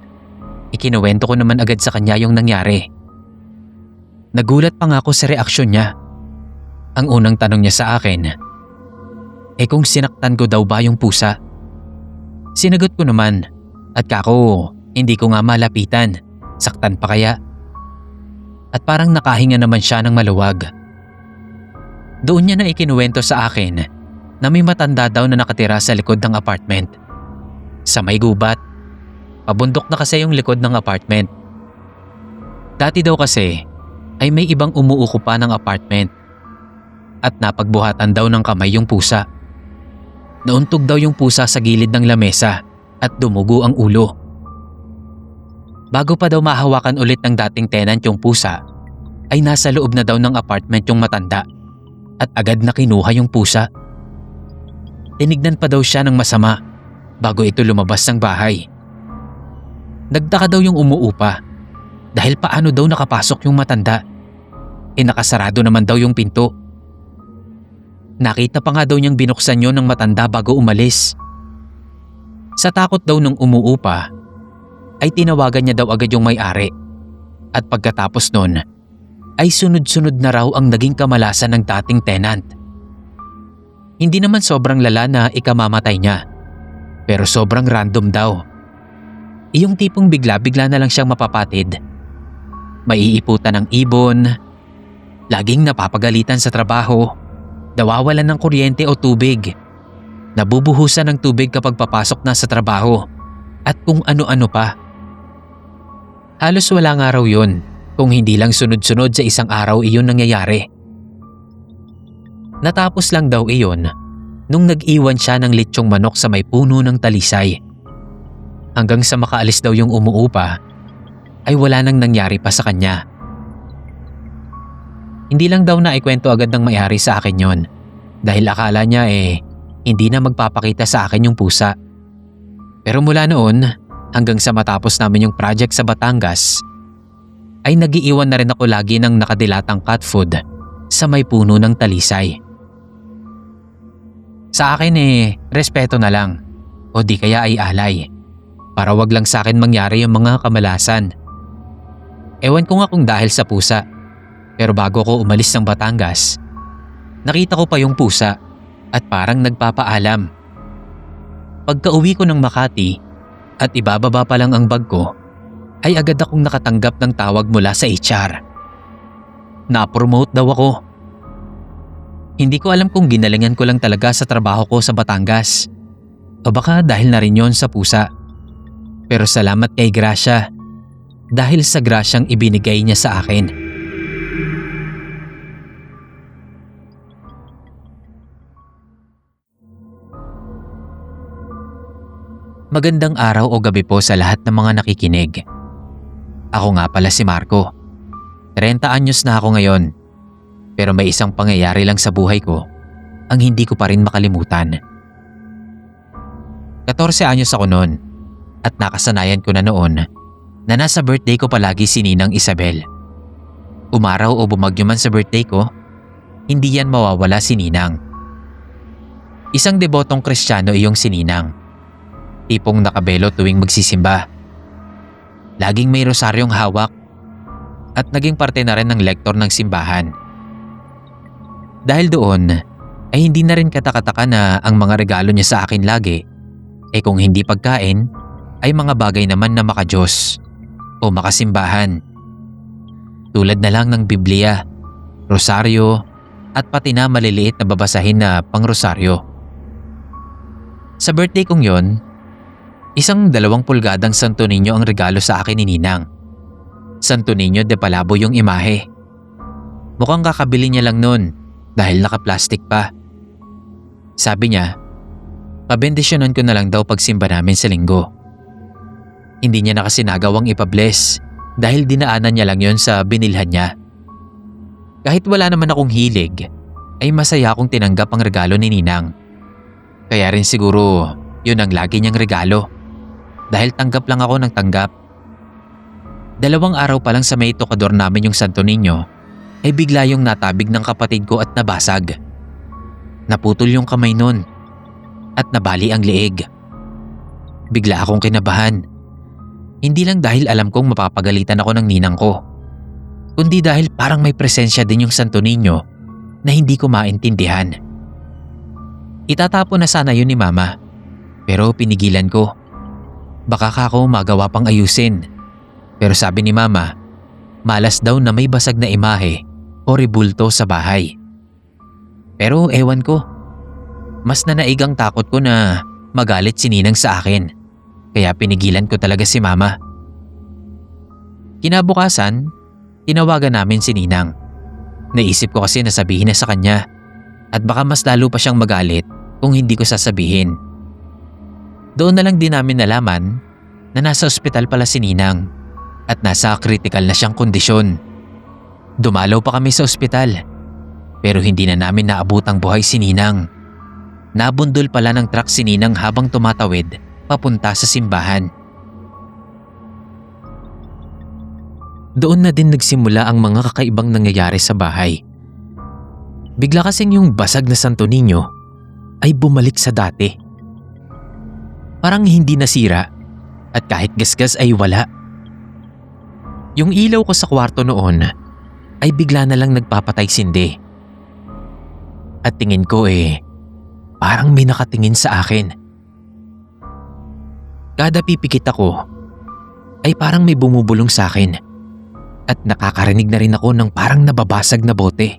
Speaker 1: Ikinuwento ko naman agad sa kanya yung nangyari. Nagulat pa nga ako sa reaksyon niya. Ang unang tanong niya sa akin, kung sinaktan ko daw ba yung pusa? Sinagot ko naman, at kako, hindi ko nga malapitan, saktan pa kaya? At parang nakahinga naman siya ng maluwag. Doon niya na ikinuwento sa akin na may matanda daw na nakatira sa likod ng apartment. Sa may gubat, pabundok na kasi yung likod ng apartment. Dati daw kasi ay may ibang umuuko pa ng apartment at napagbuhatan daw ng kamay yung pusa. Nauntog daw yung pusa sa gilid ng lamesa at dumugo ang ulo. Bago pa daw mahawakan ulit ng dating tenant yung pusa, ay nasa loob na daw ng apartment yung matanda at agad na kinuha yung pusa. Tinignan pa daw siya ng masama bago ito lumabas ng bahay. Nagtaka daw yung umuupa dahil paano daw nakapasok yung matanda. Nakasarado naman daw yung pinto. Nakita pa nga daw niyang binuksan yon ng matanda bago umalis. Sa takot daw ng umuupa, ay tinawagan niya daw agad yung may-ari. At pagkatapos nun, ay sunod-sunod na raw ang naging kamalasan ng dating tenant. Hindi naman sobrang lala na ikamamatay niya, pero sobrang random daw. Iyong tipong bigla-bigla na lang siyang mapapatid. Maiiputan ng ibon, laging napapagalitan sa trabaho, nawawalan ng kuryente o tubig, nabubuhusan ng tubig kapag papasok na sa trabaho, at kung ano-ano pa. Halos wala nga raw yun, kung hindi lang sunod-sunod sa isang araw iyon nangyayari. Natapos lang daw iyon nung nag-iwan siya ng litsyong manok sa may puno ng talisay. Hanggang sa makaalis daw yung umuupa, ay wala nang nangyari pa sa kanya. Hindi lang daw naikwento agad ng may-ari sa akin yon dahil akala niya hindi na magpapakita sa akin yung pusa. Pero mula noon hanggang sa matapos namin yung project sa Batangas ay nagiiwan na rin ako lagi ng nakadilatang cat food sa may puno ng talisay. Sa akin respeto na lang o di kaya ay alay para wag lang sa akin mangyari yung mga kamalasan. Ewan ko nga kung dahil sa pusa. Pero bago ko umalis ng Batangas, nakita ko pa yung pusa at parang nagpapaalam. Pagka-uwi ko ng Makati at ibababa pa lang ang bag ko, ay agad akong nakatanggap ng tawag mula sa HR. Na-promote daw ako. Hindi ko alam kung ginalingan ko lang talaga sa trabaho ko sa Batangas o baka dahil na rin yon sa pusa. Pero salamat kay Gracia dahil sa grasyang ibinigay niya sa akin. Magandang araw o gabi po sa lahat ng mga nakikinig. Ako nga pala si Marco. 30 anyos na ako ngayon. Pero may isang pangyayari lang sa buhay ko ang hindi ko pa rin makalimutan. 14 anyos ako noon at nakasanayan ko na noon na nasa birthday ko palagi si Ninang Isabel. Umaraw o bumagyo man sa birthday ko, hindi yan mawawala si Ninang. Isang debotong Kristiyano iyong si Ninang. Tipong nakabelo tuwing magsisimba. Laging may rosaryong hawak at naging parte na rin ng lektor ng simbahan. Dahil doon ay hindi na rin katakataka na ang mga regalo niya sa akin lagi kung hindi pagkain ay mga bagay naman na makadiyos o makasimbahan. Tulad na lang ng Biblia, rosaryo at pati na maliliit na babasahin na pangrosaryo. Sa birthday kong yon, isang 2 pulgadang Santo Niño ang regalo sa akin ni Ninang. Santo Niño de Palabo yung imahe. Mukhang kakabili niya lang nun dahil naka-plastic pa. Sabi niya, pabendisyonan ko na lang daw pagsimba namin sa linggo. Hindi niya na kasi nagawang ipabless dahil dinaanan niya lang yon sa binilhan niya. Kahit wala naman akong hilig, ay masaya akong tinanggap ang regalo ni Ninang. Kaya rin siguro yun ang lagi niyang regalo. Dahil tanggap lang ako ng tanggap. 2 araw pa lang sa may tokador namin yung Santo Niño ay bigla yung natabig ng kapatid ko at nabasag. Naputol yung kamay nun at nabali ang leeg. Bigla akong kinabahan. Hindi lang dahil alam kong mapapagalitan ako ng ninang ko, kundi dahil parang may presensya din yung Santo Niño na hindi ko maintindihan. Itatapon na sana yun ni Mama, pero pinigilan ko. Baka ako magawa pang ayusin. Pero sabi ni Mama, malas daw na may basag na imahe o rebulto sa bahay. Pero ewan ko, mas nanaig ang takot ko na magalit si Ninang sa akin. Kaya pinigilan ko talaga si Mama. Kinabukasan, tinawagan namin si Ninang. Naisip ko kasi na sabihin na sa kanya at baka mas lalo pa siyang magalit kung hindi ko sasabihin. Doon na lang din namin nalaman na nasa ospital pala si Ninang at nasa critical na siyang kondisyon. Dumalaw pa kami sa ospital pero hindi na namin naabutang buhay si Ninang. Nabundol pala ng truck si Ninang habang tumatawid papunta sa simbahan. Doon na din nagsimula ang mga kakaibang nangyayari sa bahay. Bigla kasing yung basag na Santo Niño ay bumalik sa dati. Parang hindi nasira at kahit gasgas ay wala. Yung ilaw ko sa kwarto noon ay bigla na lang nagpapatay sindi. At tingin ko parang may nakatingin sa akin. Kada pipikit ako ay parang may bumubulong sa akin at nakakarinig na rin ako ng parang nababasag na bote.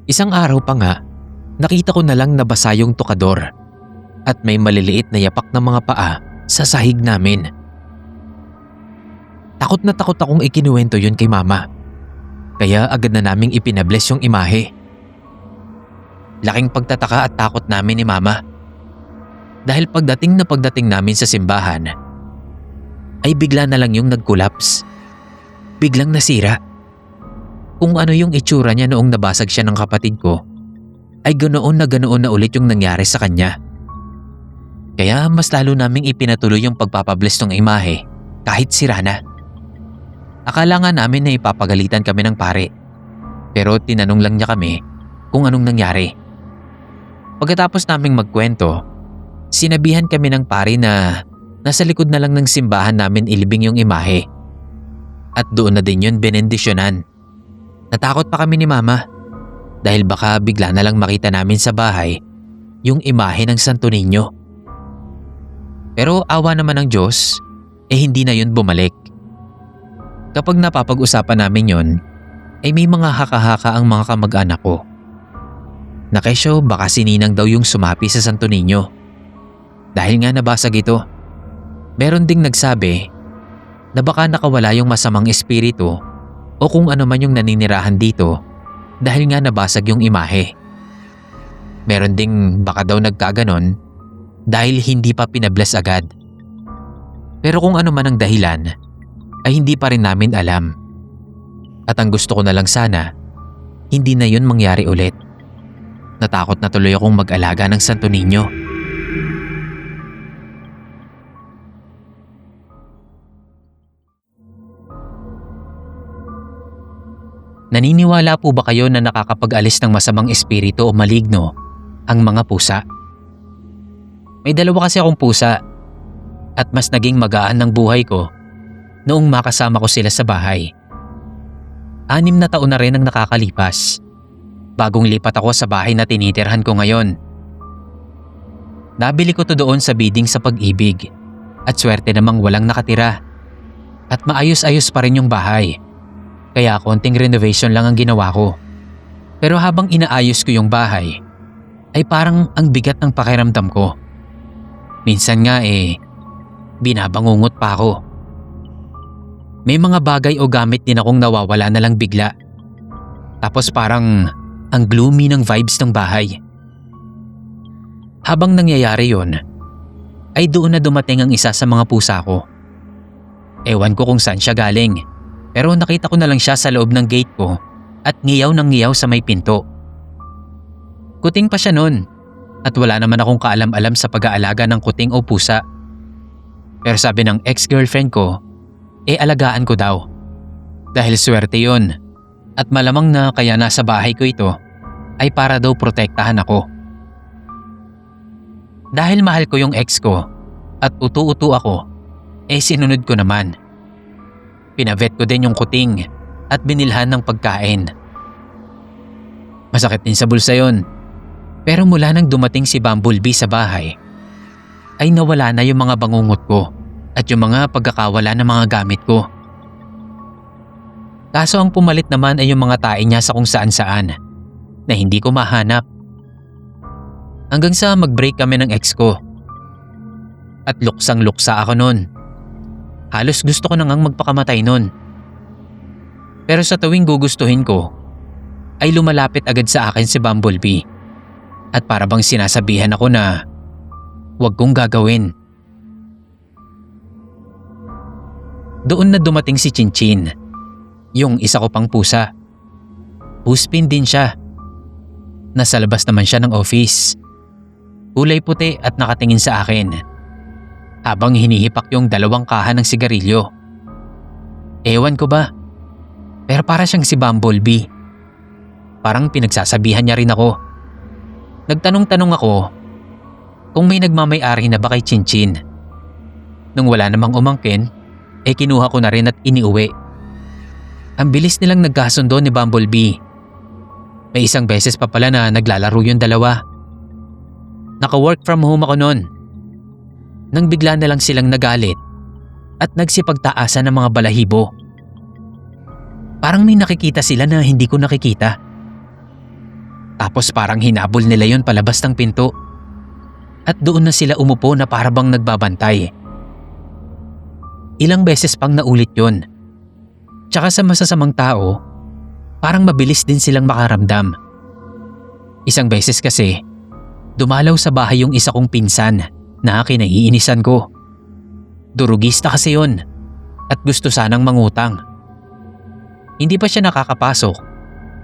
Speaker 1: Isang araw pa nga, nakita ko na lang nabasa yung tokador at may maliliit na yapak na mga paa sa sahig namin. Takot na takot akong ikinuwento yun kay Mama, kaya agad na naming ipinabless yung imahe. Laking pagtataka at takot namin ni Mama. Dahil pagdating namin sa simbahan, ay bigla na lang yung nag-collapse. Biglang nasira. Kung ano yung itsura niya noong nabasag siya ng kapatid ko, ay ganoon na ulit yung nangyari sa kanya. Kaya mas lalo naming ipinatuloy yung pagpapabless ng imahe kahit sira na. Akala nga namin na ipapagalitan kami ng pare, pero tinanong lang niya kami kung anong nangyari. Pagkatapos naming magkwento, sinabihan kami ng pare na nasa likod na lang ng simbahan namin ilibing yung imahe. At doon na din yun benendisyonan. Natakot pa kami ni Mama dahil baka bigla na lang makita namin sa bahay yung imahe ng Santo Niño. Pero awa naman ng Diyos, hindi na yun bumalik. Kapag napapag-usapan namin yun, ay may mga haka-haka ang mga kamag-anak ko. Na kesyo baka si Ninang daw yung sumapi sa Santo Niño. Dahil nga nabasag ito. Meron ding nagsabi na baka nakawala yung masamang espiritu o kung ano man yung naninirahan dito dahil nga nabasag yung imahe. Meron ding baka daw nagkaganon dahil hindi pa pinabless agad. Pero kung ano man ang dahilan ay hindi pa rin namin alam. At ang gusto ko na lang sana, hindi na yun mangyari ulit. Natakot na tuloy akong mag-alaga ng Santo Niño. Naniniwala po ba kayo na nakakapag-alis ng masamang espiritu o maligno ang mga pusa? May 2 kasi akong pusa at mas naging magaan ng buhay ko noong makasama ko sila sa bahay. 6 na taon na rin ang nakakalipas. Bagong lipat ako sa bahay na tinitirhan ko ngayon. Nabili ko to doon sa bidding sa Pag-ibig at swerte namang walang nakatira. At maayos-ayos pa rin yung bahay. Kaya konting renovation lang ang ginawa ko. Pero habang inaayos ko yung bahay, ay parang ang bigat ng pakiramdam ko. Minsan nga binabangungot pa ako. May mga bagay o gamit din akong nawawala na lang bigla. Tapos parang ang gloomy ng vibes ng bahay. Habang nangyayari yon, ay doon na dumating ang isa sa mga pusa ko. Ewan ko kung saan siya galing. Pero nakita ko na lang siya sa loob ng gate ko at ngiyaw ng ngiyaw sa may pinto. Kuting pa siya nun, At wala naman akong kaalam-alam sa pag-aalaga ng kuting o pusa. Pero sabi ng ex-girlfriend ko, alagaan ko daw. Dahil swerte yun. At malamang na kaya nasa bahay ko ito ay para daw protektahan ako. Dahil mahal ko yung ex ko at utu-utu ako, sinunod ko naman. Pinavet ko din yung kuting at binilhan ng pagkain. Masakit din sa bulsa yun. Pero mula nang dumating si Bumblebee sa bahay, ay nawala na yung mga bangungot ko at yung mga pagkakawala ng mga gamit ko. Kaso ang pumalit naman ay yung mga tae niya sa kung saan-saan na hindi ko mahanap. Hanggang sa mag-break kami ng ex ko. At luksang-luksa ako nun. Halos gusto ko na ngang magpakamatay nun. Pero sa tuwing gugustuhin ko, ay lumalapit agad sa akin si Bumblebee. At para bang sinasabihan ako na huwag kong gagawin. Doon na dumating si Chinchin, yung isa ko pang pusa. Puspin din siya. Nasa labas naman siya ng office. Kulay puti at nakatingin sa akin habang hinihipak yung 2 kaha ng sigarilyo. Ewan ko ba? Pero para siyang si Bumblebee. Parang pinagsasabihan niya rin ako. Nagtanong-tanong ako kung may nagmamay-ari na ba kay Chinchin. Nung wala namang umangkin, kinuha ko na rin at iniuwi. Ang bilis nilang nagkasundo ni Bumblebee. May isang beses pa pala na naglalaro yung 2. Naka-work from home ako noon. Nang bigla na lang silang nagalit at nagsipagtaasan ng mga balahibo. Parang may nakikita sila na hindi ko nakikita. Tapos parang hinabol nila yon palabas ng pinto. At doon na sila umupo na parabang nagbabantay. Ilang beses pang naulit yon. Tsaka sa masasamang tao, parang mabilis din silang makaramdam. Isang beses kasi, dumalaw sa bahay yung isa kong pinsan na kinaiinisan ko. Durugista kasi yon at gusto sanang mangutang. Hindi pa siya nakakapasok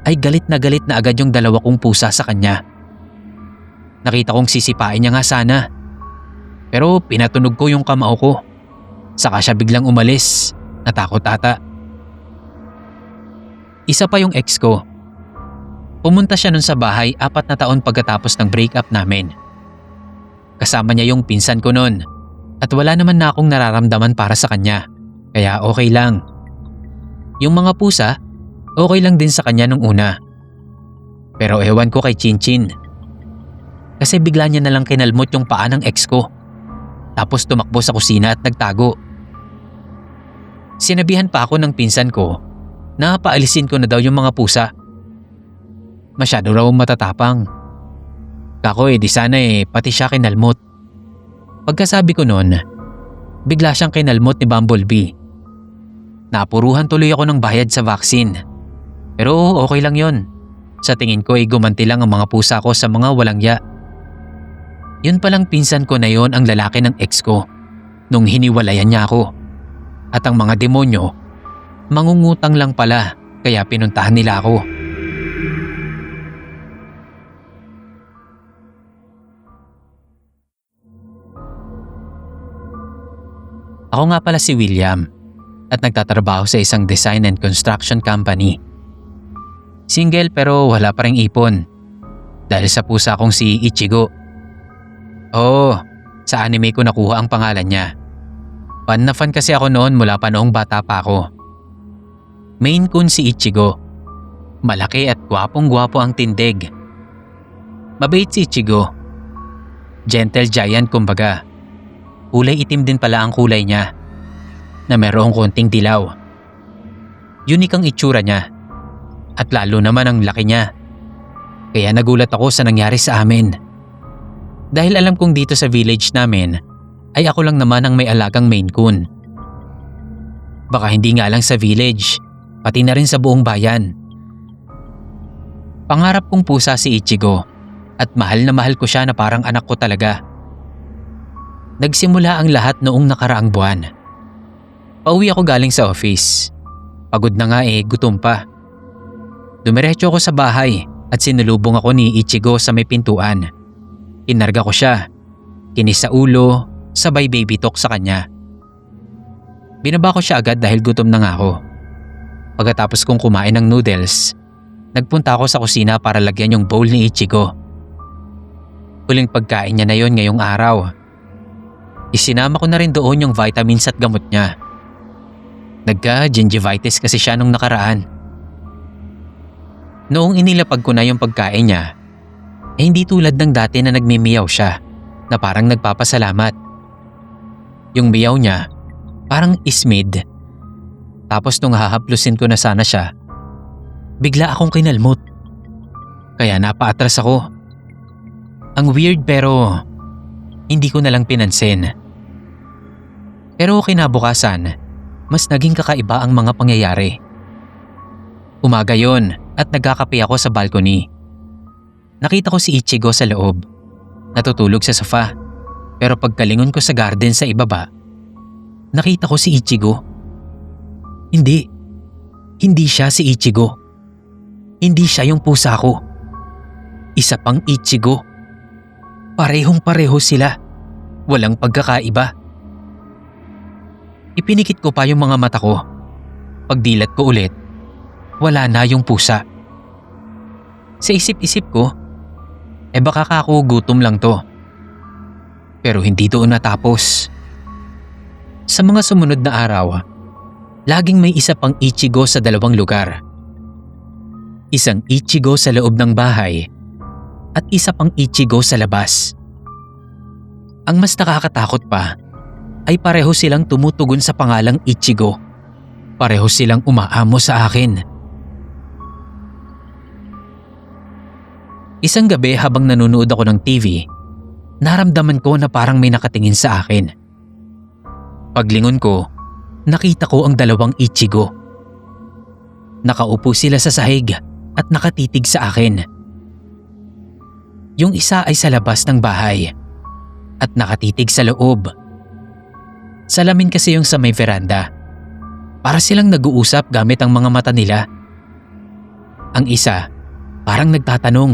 Speaker 1: ay galit na agad yung 2 kong pusa sa kanya. Nakita kong sisipain niya nga sana. Pero pinatunog ko yung kamao ko. Saka siya biglang umalis. Natakot ata. Isa pa yung ex ko. Pumunta siya nun sa bahay 4 na taon pagkatapos ng breakup namin. Kasama niya yung pinsan ko nun. At wala naman na akong nararamdaman para sa kanya. Kaya okay lang. Yung mga pusa, okay lang din sa kanya nung una. Pero ewan ko kay Chinchin. Kasi bigla niya nalang kinalmot yung paa ng ex ko. Tapos tumakbo sa kusina at nagtago. Sinabihan pa ako ng pinsan ko na paalisin ko na daw yung mga pusa. Masyado raw matatapang. Kako di sana pati siya kinalmot. Pagkasabi ko noon, bigla siyang kinalmot ni Bumblebee. Napuruhan tuloy ako ng bayad sa vaccine. Pero okay lang yon. Sa tingin ko gumanti lang ang mga pusa ko sa mga walang ya. Yun palang pinsan ko na yon ang lalaki ng ex ko nung hiniwalayan niya ako. At ang mga demonyo, mangungutang lang pala kaya pinuntahan nila ako. Ako nga pala si William at nagtatrabaho sa isang design and construction company. Single pero wala pa ring ipon dahil sa pusa kong si Ichigo. Oo, sa anime ko nakuha ang pangalan niya. Fan na fan kasi ako noon mula pa noong bata pa ako. Main Coon si Ichigo. Malaki at gwapong-gwapo ang tindig. Mabait si Ichigo. Gentle giant kumbaga. Kulay itim din pala ang kulay niya na merong konting dilaw. Unique ang itsura niya at lalo naman ang laki niya. Kaya nagulat ako sa nangyari sa amin. Dahil alam kong dito sa village namin ay ako lang naman ang may alagang Maine Coon. Baka hindi nga lang sa village, pati na rin sa buong bayan. Pangarap kong pusa si Ichigo at mahal na mahal ko siya na parang anak ko talaga. Nagsimula ang lahat noong nakaraang buwan. Pauwi ako galing sa office. Pagod na nga gutom pa. Dumiretso ako sa bahay at sinulubong ako ni Ichigo sa may pintuan. Kinarga ko siya, kinis sa ulo, sabay baby talk sa kanya. Binaba ko siya agad dahil gutom na nga ako. Pagkatapos kong kumain ng noodles, nagpunta ako sa kusina para lagyan yung bowl ni Ichigo. Huling pagkain niya na yon ngayong araw. Isinama ko na rin doon yung vitamins at gamot niya. Nagka-gingivitis kasi siya nung nakaraan. Noong inilapag ko na yung pagkain niya, hindi tulad ng dati na nagmimiyaw siya na parang nagpapasalamat. Yung miyaw niya parang ismid. Tapos nung hahaplusin ko na sana siya, bigla akong kinalmot. Kaya napaatras ako. Ang weird pero hindi ko na lang pinansin. Pero kinabukasan, mas naging kakaiba ang mga pangyayari. Umaga yon at nagkakape ako sa balcony. Nakita ko si Ichigo sa loob, natutulog sa sofa. Pero pagkalingon ko sa garden sa ibaba, nakita ko si Ichigo. Hindi siya si Ichigo. Hindi siya yung pusa ko. Isa pang Ichigo. Parehong-pareho sila. Walang pagkakaiba. Ipinikit ko pa yung mga mata ko. Pagdilat ko ulit, wala na yung pusa. Sa isip-isip ko, baka ako gutom lang to. Pero hindi doon natapos. Sa mga sumunod na araw, laging may isa pang Ichigo sa dalawang lugar. Isang Ichigo sa loob ng bahay at isa pang Ichigo sa labas. Ang mas nakakatakot pa ay pareho silang tumutugon sa pangalang Ichigo. Pareho silang umaamo sa akin. Isang gabi habang nanonood ako ng TV, naramdaman ko na parang may nakatingin sa akin. Paglingon ko, nakita ko ang dalawang Ichigo. Nakaupo sila sa sahig at nakatitig sa akin. Yung isa ay sa labas ng bahay at nakatitig sa loob. Salamin kasi yung sa may veranda. Para silang nag-uusap gamit ang mga mata nila. Ang isa parang nagtatanong.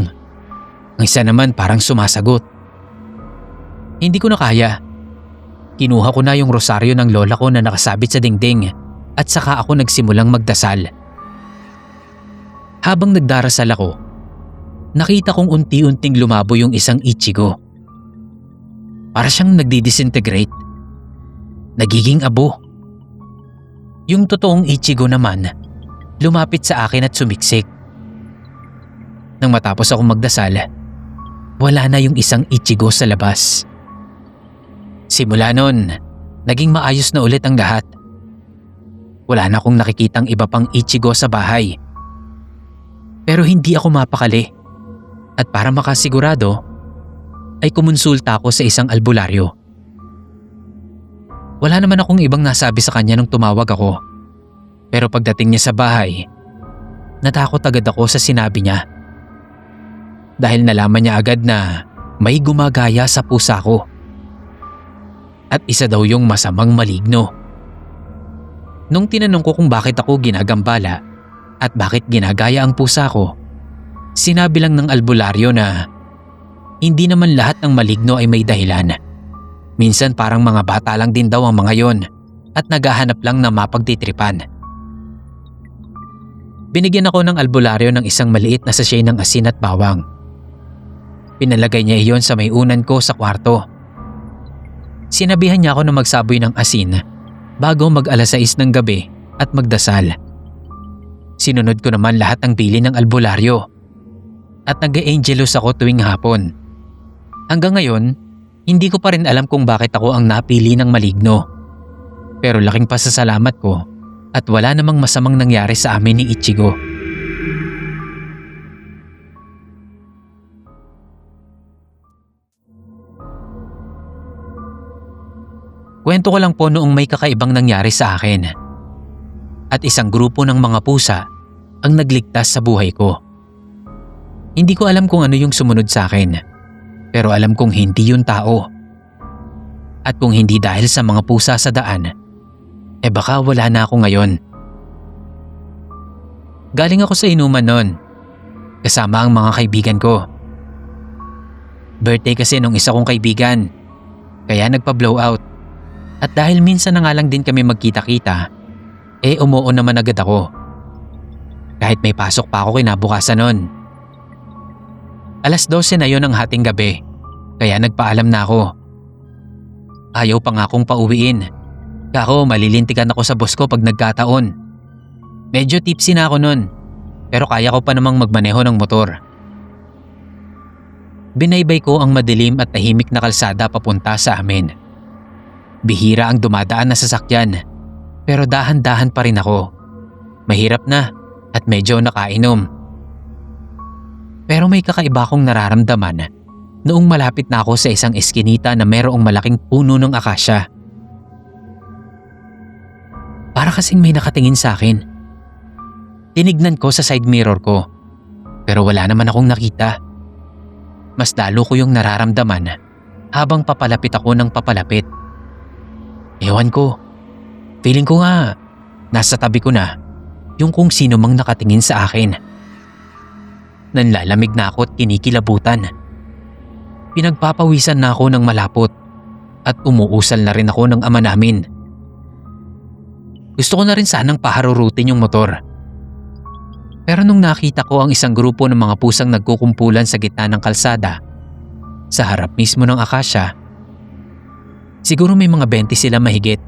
Speaker 1: Ang isa naman parang sumasagot. Hindi ko na kaya. Kinuha ko na yung rosaryo ng lola ko na nakasabit sa dingding at saka ako nagsimulang magdasal. Habang nagdarasal ako, nakita kong unti-unting lumabo yung isang Ichigo. Para siyang nagdi-disintegrate. Nagiging abo. Yung totoong Ichigo naman, lumapit sa akin at sumiksik. Nang matapos akong magdasal, wala na yung isang Ichigo sa labas. Simula nun, naging maayos na ulit ang lahat. Wala na akong nakikitang iba pang Ichigo sa bahay. Pero hindi ako mapakali. At para makasigurado, ay kumonsulta ako sa isang albularyo. Wala naman akong ibang nasabi sa kanya nung tumawag ako. Pero pagdating niya sa bahay, natakot agad ako sa sinabi niya. Dahil nalaman niya agad na may gumagaya sa pusa ko. At isa daw yung masamang maligno. Nung tinanong ko kung bakit ako ginagambala at bakit ginagaya ang pusa ko, sinabi lang ng albularyo na hindi naman lahat ng maligno ay may dahilan. Minsan parang mga bata lang din daw ang mga yon at naghahanap lang na mapagtitripan. Binigyan ako ng albularyo ng isang maliit na sachet ng asin at bawang. Pinalagay niya iyon sa may unan ko sa kwarto. Sinabihan niya ako na magsaboy ng asin bago mag-alas 6 ng gabi at magdasal. Sinunod ko naman lahat ng bili ng albularyo at nag-a-angelus ako tuwing hapon. Hanggang ngayon, hindi ko pa rin alam kung bakit ako ang napili ng maligno. Pero laking pasasalamat ko at wala namang masamang nangyari sa amin ni Ichigo. Kwento ko lang po noong may kakaibang nangyari sa akin. At isang grupo ng mga pusa ang nagligtas sa buhay ko. Hindi ko alam kung ano yung sumunod sa akin. Pero alam kong hindi yun tao. At kung hindi dahil sa mga pusa sa daan, baka wala na ako ngayon. Galing ako sa inuman noon, kasama ang mga kaibigan ko. Birthday kasi nung isa kong kaibigan, kaya nagpa-blowout. At dahil minsan na nga lang din kami magkita-kita, umuo naman agad ako. Kahit may pasok pa ako kinabukasan nun. 12:00 na yon ng hating gabi, kaya nagpaalam na ako. Ayaw pa nga akong pauwiin. Kako malilintikan ako sa boss ko pag nagkataon. Medyo tipsy na ako nun, pero kaya ko pa namang magmaneho ng motor. Binaybay ko ang madilim at tahimik na kalsada papunta sa amin. Bihira ang dumadaan na sasakyan, pero dahan-dahan pa rin ako. Mahirap na at medyo nakainom. Pero may kakaiba akong nararamdaman noong malapit na ako sa isang eskinita na mayroong malaking puno ng akasya. Para kasing may nakatingin sa akin. Tinignan ko sa side mirror ko, pero wala naman akong nakita. Mas lalo ko yung nararamdaman habang papalapit ako ng papalapit. Ewan ko, feeling ko nga nasa tabi ko na yung kung sino mang nakatingin sa akin. Nanlalamig na ako at kinikilabutan. Pinagpapawisan na ako ng malapot at umuusal na rin ako ng ama namin. Gusto ko na rin sanang paharurutin yung motor. Pero nung nakita ko ang isang grupo ng mga pusang nagkukumpulan sa gitna ng kalsada, sa harap mismo ng akasya, siguro may mga 20 sila mahigit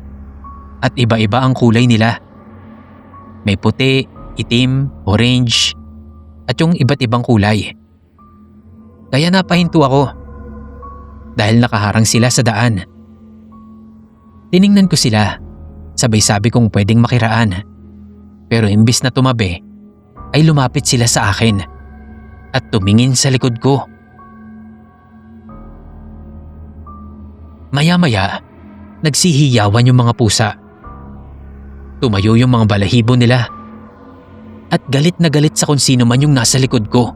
Speaker 1: at iba-iba ang kulay nila. May puti, itim, orange at yung iba't ibang kulay. Kaya napahinto ako dahil nakaharang sila sa daan. Tiningnan ko sila, sabay sabi kong pwedeng makiraan. Pero imbis na tumabi, ay lumapit sila sa akin at tumingin sa likod ko. Maya-maya, nagsihiyawan yung mga pusa. Tumayo yung mga balahibo nila at galit na galit sa kung sino man yung nasa likod ko.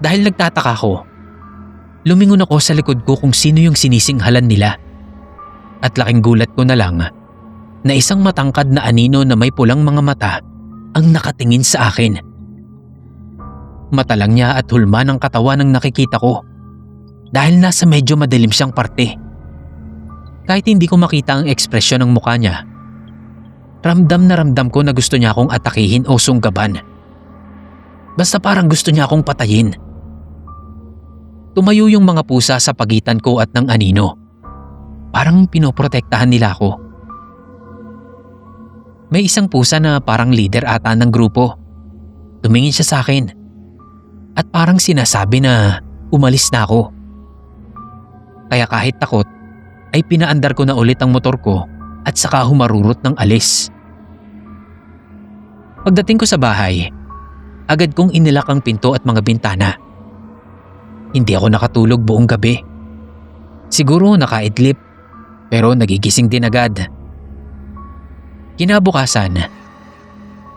Speaker 1: Dahil nagtataka ko, lumingon ako sa likod ko kung sino yung sinisinghalan nila. At laking gulat ko na lang na isang matangkad na anino na may pulang mga mata ang nakatingin sa akin. Mata lang niya at hulma ng katawan ang nakikita ko dahil nasa medyo madilim siyang parte. Kahit hindi ko makita ang ekspresyon ng mukha niya, ramdam na ramdam ko na gusto niya akong atakihin o sunggaban. Basta parang gusto niya akong patayin. Tumayo yung mga pusa sa pagitan ko at ng anino. Parang pinoprotektahan nila ako. May isang pusa na parang leader ata ng grupo. Tumingin siya sa akin at parang sinasabi na umalis na ako. Kaya kahit takot ay pinaandar ko na ulit ang motor ko at saka humarurot ng alis. Pagdating ko sa bahay, agad kong inilak ang pinto at mga bintana. Hindi ako nakatulog buong gabi. Siguro nakaidlip pero nagigising din agad. Kinabukasan,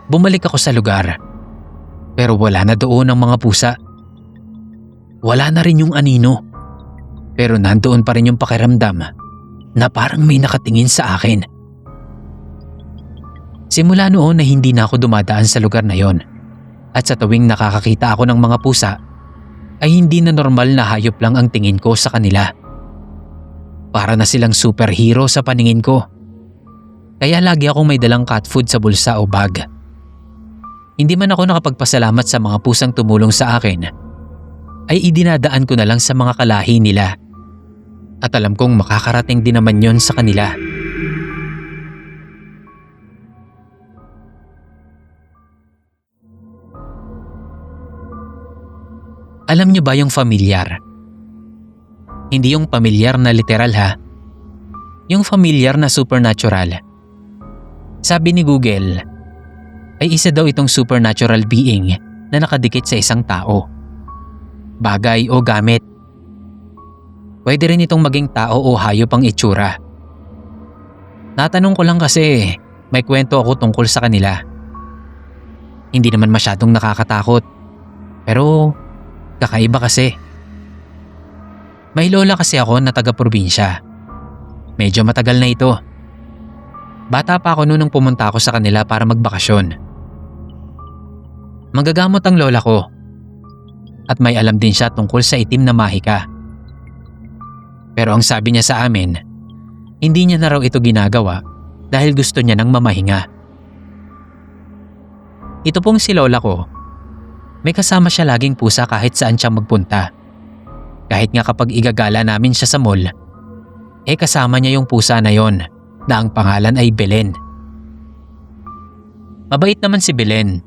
Speaker 1: bumalik ako sa lugar pero wala na doon ang mga pusa. Wala na rin yung anino pero nandoon pa rin yung pakiramdam na parang may nakatingin sa akin. Simula noon na hindi na ako dumadaan sa lugar na yon at sa tuwing nakakakita ako ng mga pusa ay hindi na normal na hayop lang ang tingin ko sa kanila. Para na silang superhero sa paningin ko. Kaya lagi akong may dalang cat food sa bulsa o bag. Hindi man ako nakapagpasalamat sa mga pusang tumulong sa akin, ay idinadaan ko na lang sa mga kalahi nila. At alam kong makakarating din naman yon sa kanila. Alam niyo ba yung familiar? Hindi yung pamilyar na literal ha. Yung familiar na supernatural. Sabi ni Google, ay isa daw itong supernatural being na nakadikit sa isang tao, bagay o gamit. Pwede rin itong maging tao o hayop ang itsura. Natanong ko lang kasi may kwento ako tungkol sa kanila. Hindi naman masyadong nakakatakot, pero kakaiba kasi. May lola kasi ako na taga-probinsya. Medyo matagal na ito. Bata pa ako noon nung pumunta ako sa kanila para magbakasyon. Manggagamot ang lola ko. at may alam din siya tungkol sa itim na mahika. Pero ang sabi niya sa amin, hindi niya na raw ito ginagawa dahil gusto niya ng mamahinga. Ito pong si lola ko, may kasama siya laging pusa kahit saan siya magpunta. Kahit nga kapag igagala namin siya sa mall, kasama niya yung pusa na yon na ang pangalan ay Belen. Mabait naman si Belen.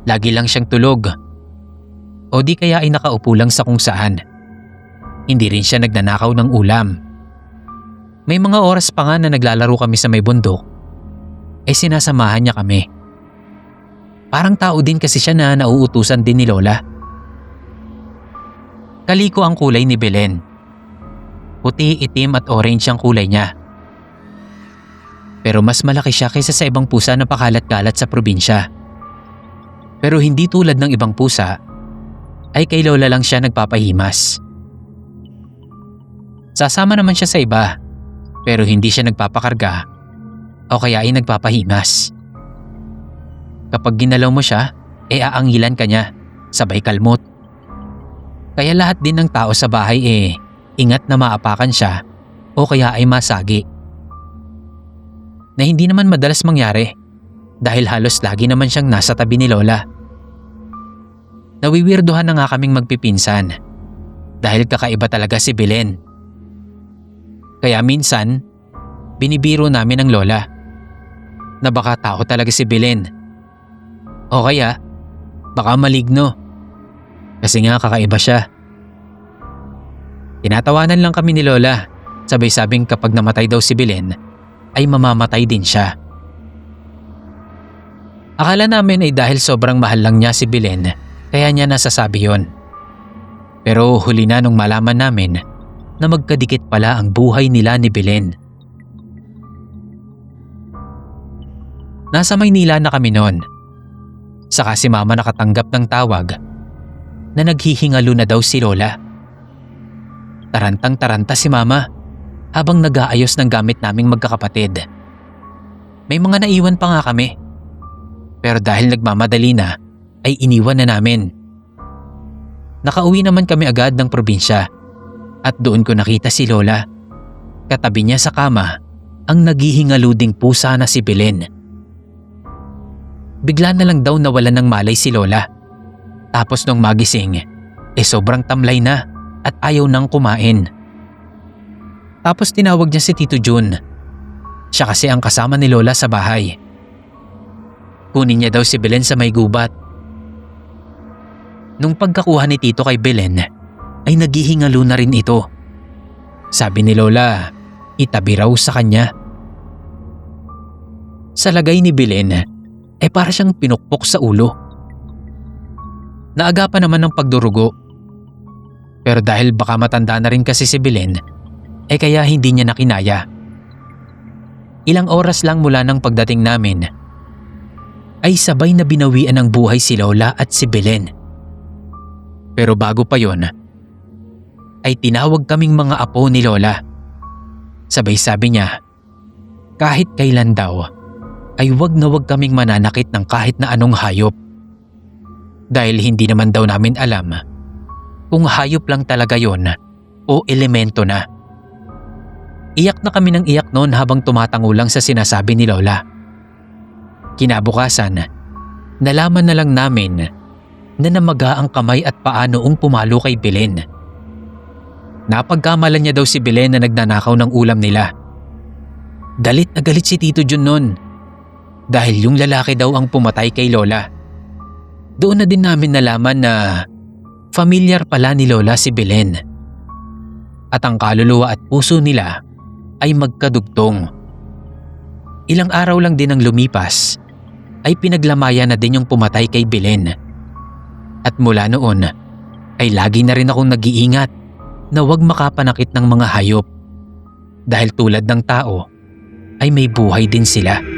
Speaker 1: Lagi lang siyang tulog. O di kaya ay nakaupo lang sa kung saan. Hindi rin siya nagnanakaw ng ulam. May mga oras pa nga na naglalaro kami sa may bundok, sinasamahan niya kami. Parang tao din kasi siya na nauutusan din ni Lola. Kaliko ang kulay ni Belen. Puti, itim at orange ang kulay niya. Pero mas malaki siya kaysa sa ibang pusa na pakalat-kalat sa probinsya. Pero hindi tulad ng ibang pusa, ay kay Lola lang siya nagpapahimas. Sasama naman siya sa iba, pero hindi siya nagpapakarga o kaya ay nagpapahimas. Kapag ginalaw mo siya, aangilan ka niya, sabay kalmot. Kaya lahat din ng tao sa bahay ingat na maapakan siya o kaya ay masagi. Na hindi naman madalas mangyari dahil halos lagi naman siyang nasa tabi ni Lola. Nawiwirduhan na nga kaming magpipinsan dahil kakaiba talaga si Belen. Kaya minsan, binibiro namin ang Lola na baka tao talaga si Belen. O kaya, baka maligno. Kasi nga kakaiba siya. Tinatawanan lang kami ni Lola, sabay-sabing kapag namatay daw si Belen, ay mamamatay din siya. Akala namin ay dahil sobrang mahal lang niya si Belen, kaya niya nasasabi yon. Pero huli na nung malaman namin na magkadikit pala ang buhay nila ni Belen. Nasa Maynila na kami noon. Saka si Mama nakatanggap ng tawag na naghihingalo na daw si Lola. Tarantang-taranta si Mama habang nag-aayos ng gamit naming magkakapatid. May mga naiwan pa nga kami. Pero dahil nagmamadali na, ay iniwan na namin. Nakauwi naman kami agad ng probinsya at doon ko nakita si Lola. Katabi niya sa kama ang naghihingalo ding pusa na si Belen. Bigla na lang daw nawalan ng malay si Lola. Tapos nung magising, sobrang tamlay na at ayaw nang kumain. Tapos tinawag niya si Tito Jun. Siya kasi ang kasama ni Lola sa bahay. Kunin niya daw si Belen sa may gubat. Nung pagkakuha ni Tito kay Belen, ay naghihingalo na rin ito. Sabi ni Lola, itabi raw sa kanya. Sa lagay ni Belen, para siyang pinukpok sa ulo. Naagapan naman ng pagdurugo. Pero dahil baka matanda na rin kasi si Belen, kaya hindi niya nakinaya. Ilang oras lang mula ng pagdating namin, ay sabay na binawian ng buhay si Lola at si Belen. Pero bago pa yon, ay tinawag kaming mga apo ni Lola. Sabay sabi niya, kahit kailan daw, ay wag na wag kaming mananakit ng kahit na anong hayop. Dahil hindi naman daw namin alam kung hayop lang talaga yon o elemento na. Iyak na kami ng iyak noon habang tumatango lang sa sinasabi ni Lola. Kinabukasan, nalaman na lang namin na namaga ang kamay at paa noong pumalo kay Belen. Napagkamalan niya daw si Belen na nagnanakaw ng ulam nila. Galit na galit si Tito Jun noon dahil yung lalaki daw ang pumatay kay Lola. Doon na din namin nalaman na familiar pala ni Lola si Belen. At ang kaluluwa at puso nila ay magkadugtong. Ilang araw lang din ang lumipas ay pinaglamaya na din yung pumatay kay Belen. At mula noon ay lagi na rin akong nag-iingat na huwag makapanakit ng mga hayop dahil tulad ng tao ay may buhay din sila.